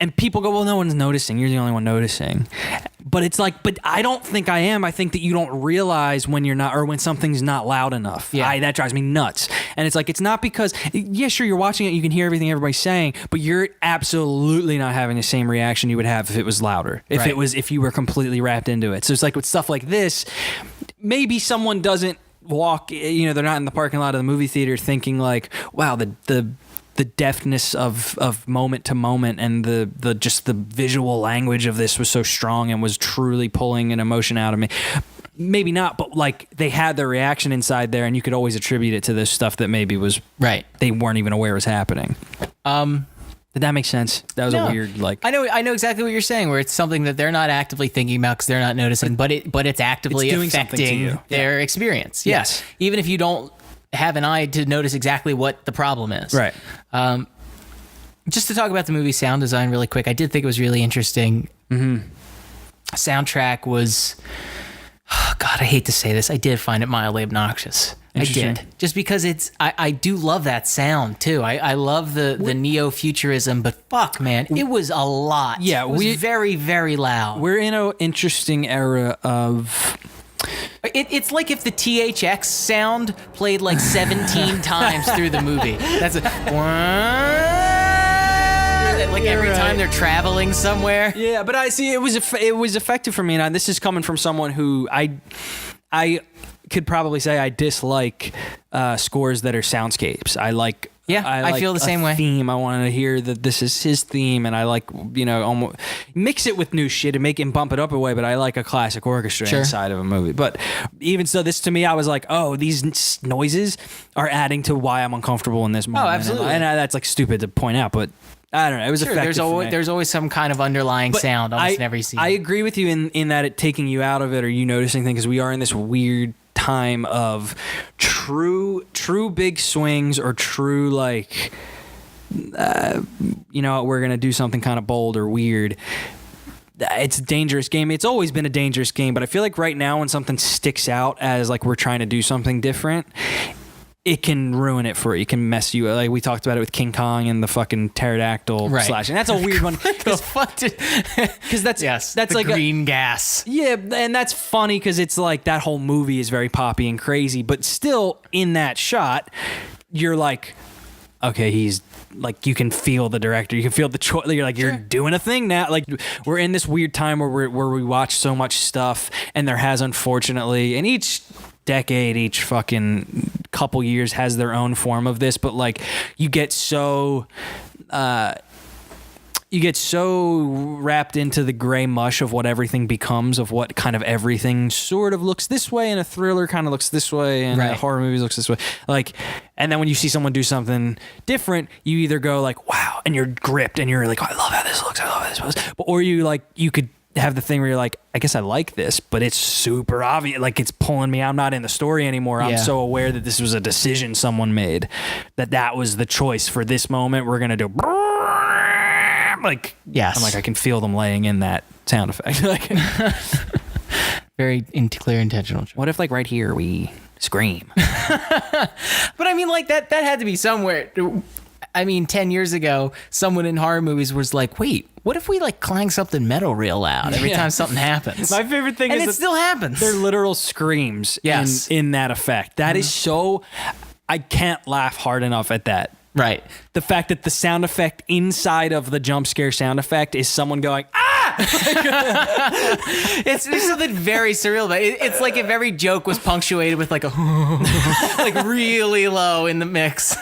And people go, well, no one's noticing. You're the only one noticing. But it's like, but I don't think I am. I think that you don't realize when you're not, or when something's not loud enough. Yeah. That drives me nuts. And it's like, it's not because, sure, you're watching it, you can hear everything everybody's saying, but you're absolutely not having the same reaction you would have if it was louder. If you were completely wrapped into it. So it's like with stuff like this, maybe someone doesn't walk, they're not in the parking lot of the movie theater thinking like, wow, the deftness of moment to moment and the just the visual language of this was so strong and was truly pulling an emotion out of me. Maybe not, but like they had their reaction inside there, and you could always attribute it to this stuff that maybe was they weren't even aware was happening. Did that make sense? That was a weird I know exactly what you're saying, where it's something that they're not actively thinking about because they're not noticing, but it's actively affecting their experience. Yes. Even if you don't have an eye to notice exactly what the problem is. Right. Just to talk about the movie sound design really quick, I did think it was really interesting. Mm-hmm. Soundtrack was, God, I hate to say this, I did find it mildly obnoxious. I did. Just because I do love that sound too. I love the neo-futurism, but fuck, man, it was a lot. Yeah, it was very, very loud. We're in an interesting era of It's like if the THX sound played like 17 times through the movie. That's like every time they're traveling somewhere. Yeah, but I see it was effective for me, and this is coming from someone who I could probably say I dislike scores that are soundscapes. I like. Yeah, I feel the same way. Theme. I want to hear that this is his theme, and I like, almost mix it with new shit and make him bump it up a way. But I like a classic orchestra inside of a movie. But even so, this to me, I was like, oh, these noises are adding to why I'm uncomfortable in this moment. Oh, absolutely. And that's like stupid to point out, but I don't know. It was effective. There's always some kind of underlying sound almost in every scene. I agree with you in that it taking you out of it or you noticing things, because we are in this weird time of true big swings or true like we're gonna do something kind of bold or weird. It's a dangerous game. It's always been a dangerous game, but I feel like right now when something sticks out as like we're trying to do something different, it can ruin it for you. It can mess you up. Like we talked about it with King Kong and the fucking pterodactyl slashing. That's a weird one. Because that's like green gas. Yeah, and that's funny because it's like that whole movie is very poppy and crazy, but still in that shot, you're like, okay, he's like, you can feel the director, you can feel the choice. You're like, you're doing a thing now. Like we're in this weird time where we watch so much stuff, and there has unfortunately, and each decade, each fucking couple years has their own form of this, but like you get so wrapped into the gray mush of what everything becomes, of what kind of everything sort of looks this way, and a thriller kind of looks this way, and a horror movie looks this way. Like, and then when you see someone do something different, you either go like, wow, and you're gripped, and you're like, oh, I love how this looks, I love how this looks. Or you could have the thing where you're like, I guess I like this, but it's super obvious, like it's pulling me. I'm not in the story anymore. I'm so aware that this was a decision someone made, that was the choice for this moment. We're gonna do like, yes. I'm like, I can feel them laying in that sound effect. Like, very clear intentional choice. what if like right here we scream? But I mean, like that had to be somewhere. I mean, 10 years ago, someone in horror movies was like, wait, what if we like clang something metal real loud every time something happens? My favorite thing and is it still happens. They're literal screams in that effect. That is so, I can't laugh hard enough at that. Right. The fact that the sound effect inside of the jump scare sound effect is someone going, ah! There's something very surreal about it. It's like if every joke was punctuated with like a like really low in the mix.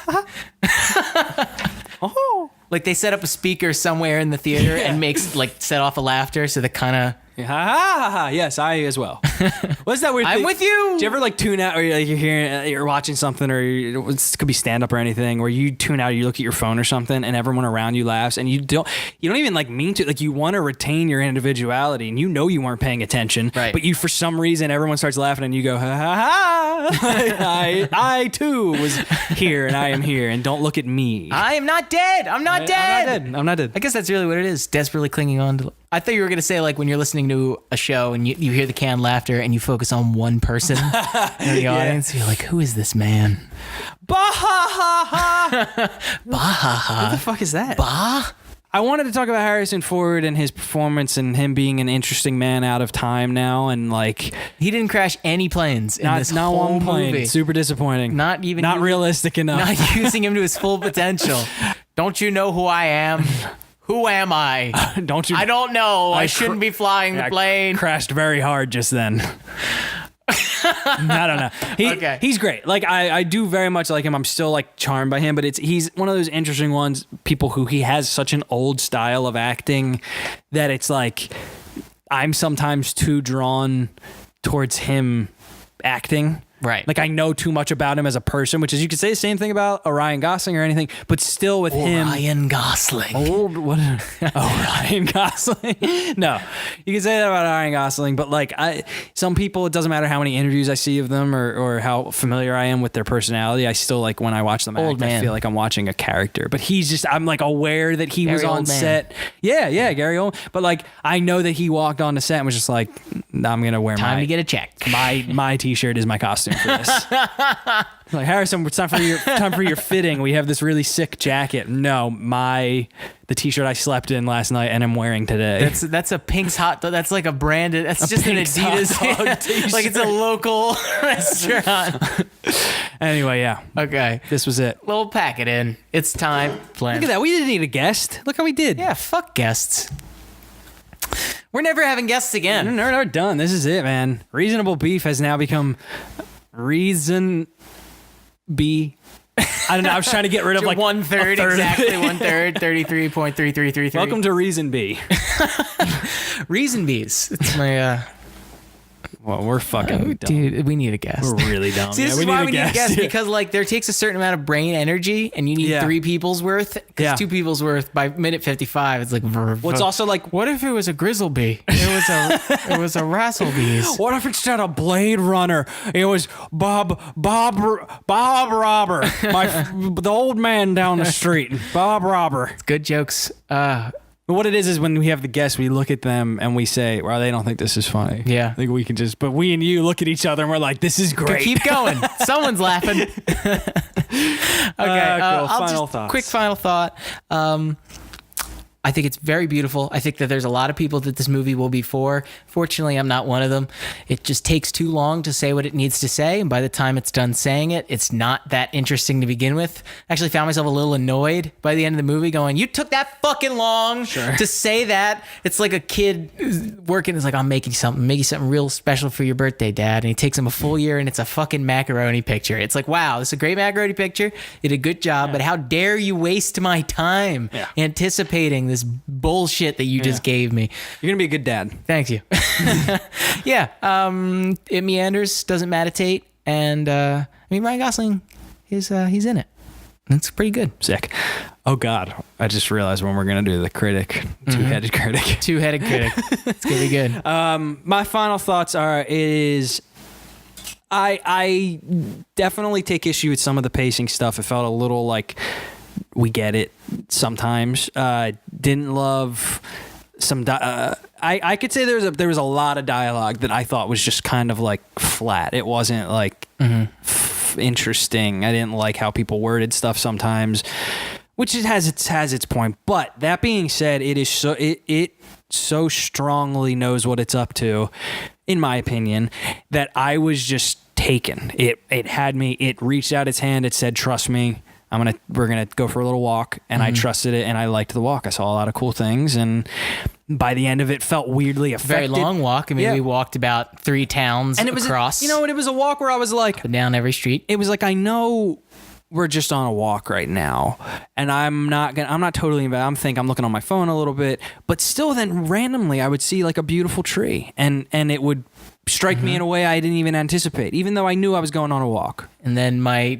Oh. Like they set up a speaker somewhere in the theater and makes like set off a laughter, so that kind of. Ha ha ha! Yes, I as well. What's that weird thing? I'm with you. Do you ever like tune out, or like you're hearing, you're watching something, or it could be stand up or anything, where you tune out, or you look at your phone or something, and everyone around you laughs, and you don't even like mean to, like you want to retain your individuality, and you weren't paying attention, right? But you, for some reason, everyone starts laughing, and you go ha ha ha! I too was here, and I am here, and don't look at me. I am not dead. I'm not dead. I'm not dead. I guess that's really what it is. Desperately clinging on to. I thought you were going to say, like, when you're listening to a show and you hear the canned laughter and you focus on one person in the audience, you're like, who is this man? Bah ha ha ha! Bah ha ha. What the fuck is that? Bah? I wanted to talk about Harrison Ford and his performance and him being an interesting man out of time now, and like he didn't crash any planes in this not whole one plane. movie. Super disappointing. Not realistic enough. Not using him to his full potential. Don't you know who I am? Who am I? Don't you? I don't know. I shouldn't be flying the plane. Crashed very hard just then. I don't know. He's great. Like I do very much like him. I'm still like charmed by him, but he's one of those interesting ones. People who he has such an old style of acting that it's like I'm sometimes too drawn towards him acting. Right. Like I know too much about him as a person, which is, you could say the same thing about Ryan Gosling or anything, but still with him. Ryan Gosling. Ryan Gosling. No, you can say that about Ryan Gosling, but like some people, it doesn't matter how many interviews I see of them or how familiar I am with their personality. I still like when I watch them act, I feel like I'm watching a character, but I'm like aware that he was on set. Yeah, Gary Oldman. But like, I know that he walked on the set and was just like, I'm going to wear time to get a check. My t-shirt is my costume. costume for this. Like, Harrison, it's time for your fitting. We have this really sick jacket. No, the t-shirt I slept in last night and I'm wearing today. That's a Pink's hot dog. That's like a branded. That's just Pink's an Adidas hot dog t-shirt. like it's a local restaurant. Anyway, yeah. Okay, This was it. we'll pack it in. It's time. Plan. Look at that. We didn't need a guest. Look how we did. Yeah, fuck guests. We're never having guests again. We're done. This is it, man. Reasonable Beef has now become Reason B. I don't know. I was trying to get rid of like 1/3 a third of exactly. it. 1/3. 33.3333. Welcome to Reason B. Reason Bees. It's my. Well, we're fucking dumb. Dude, we need a guest. We're really dumb. See, this Yeah, is why we need a guest Yeah. because like there takes a certain amount of brain energy, and you need Yeah. 3 people's worth. Because Yeah. 2 people's worth by minute 55, it's like. Well, it's also like, What if it was a Grizzlebee? It was a Rasslebees. what if instead of Blade Runner, it was Bob Robber, the old man down the street, Bob Robber. Good jokes. But what it is when we have the guests, we look at them and we say, well, they don't think this is funny. Yeah. I think we can but we and you look at each other and we're like, this is great. Keep going. Someone's laughing. Okay. Cool. Final thoughts. Quick final thought. I think it's very beautiful. I think that there's a lot of people that this movie will be for. Fortunately, I'm not one of them. It just takes too long to say what it needs to say. And by the time it's done saying it, it's not that interesting to begin with. I actually found myself a little annoyed by the end of the movie going, you took that fucking long to say that. It's like a kid working. It's like, I'm making you something real special for your birthday, Dad. And he takes him a full year and it's a fucking macaroni picture. It's like, wow, this is a great macaroni picture. You did a good job, but how dare you waste my time anticipating this bullshit that you just gave me. You're going to be a good dad. Thank you. Yeah. It meanders, doesn't meditate. And I mean, Ryan Gosling is he's in it. It's pretty good. Sick. Oh, God. I just realized when we're going to do the critic, two-headed critic. Two-headed critic. It's going to be good. My final thoughts I definitely take issue with some of the pacing stuff. It felt a little like we get it sometimes. Didn't love some. I could say there was a lot of dialogue that I thought was just kind of like flat. It wasn't like interesting. I didn't like how people worded stuff sometimes, which it has its point. But that being said, it so strongly knows what it's up to, in my opinion, that I was just taken. It had me. It reached out its hand. It said, "Trust me. We're gonna go for a little walk," and I trusted it, and I liked the walk. I saw a lot of cool things, and by the end of it, felt weirdly affected. Very long walk. I mean, we walked about 3 towns and it was across. it was a walk where I was like, down every street. it was like, I know we're just on a walk right now, and I'm not totally I'm looking on my phone a little bit, but still, then randomly I would see like a beautiful tree, and it would strike me in a way I didn't even anticipate, even though I knew I was going on a walk. And then my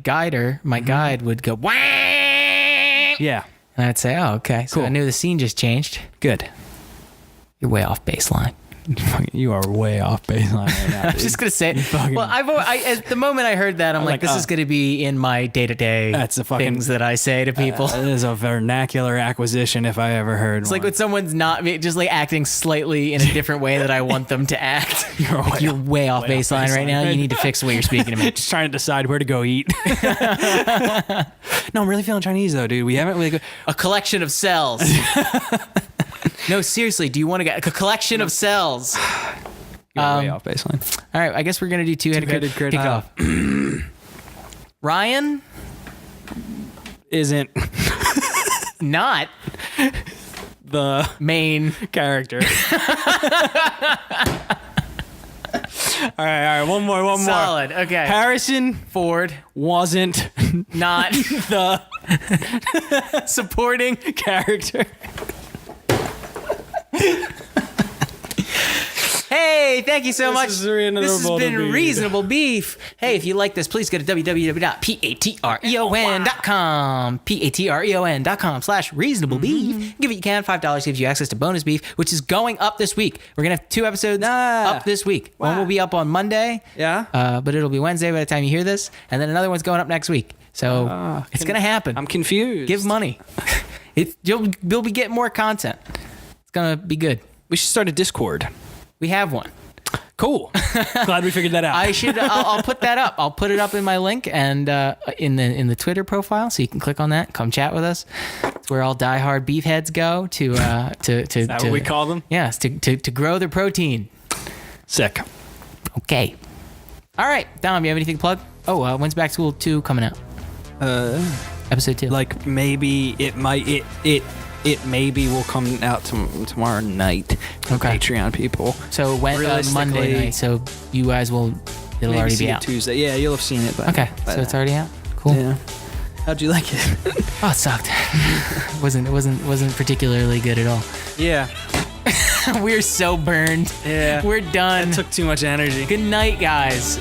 guide would go, wah! Yeah. And I'd say, oh, okay. So Cool. I knew the scene just changed. Good. You're way off baseline. You are way off baseline right now. I was just going to say, well, at the moment I heard that, I'm like, this is going to be in my day-to-day That's a fucking- things that I say to people. It is a vernacular acquisition if I ever heard It's one. like when someone's not just like acting slightly in a different way that I want them to act. You're way off baseline right now. You need to fix the way you're speaking to me. Just trying to decide where to go eat. No, I'm really feeling Chinese though, dude. We haven't really. A collection of cells. No, seriously. Do you want to get a collection of cells? You're way off baseline. All right. I guess we're gonna do two-headed critic off. Ryan Isn't not the main character. All right. One more. solid. Okay. Harrison Ford wasn't not the supporting. character. Hey, thank you so much. is This has been Beef. Reasonable Beef. Hey, if you like this, please go to www.patreon.com. patreon.com/reasonable beef. Give it you can. $5 gives you access to bonus beef, which is going up this week. We're going to have 2 episodes up this week. One will be up on Monday. Yeah. But it'll be Wednesday by the time you hear this. And then another one's going up next week. So it's going to happen. I'm confused. Give money. You'll be getting more content. It's going to be good. We should start a Discord. We have one. Cool. Glad we figured that out. I'll put that up. I'll put it up in my link and in the Twitter profile, so you can click on that. Come chat with us. It's where all diehard beef heads go to Is that what we call them? Yes, to grow their protein. Sick. Okay. All right, Dom, you have anything to plug? Oh, when's Back to School 2 coming out? Episode 2. Like maybe it maybe will come out tomorrow night for Patreon people. So when Monday night. So you guys will. It'll maybe already see be it out. Tuesday. Yeah, you'll have seen it. Okay, so it's already out. Cool. Yeah. How'd you like it? Oh, it sucked. wasn't particularly good at all. Yeah. We're so burned. Yeah. We're done. It took too much energy. Good night, guys.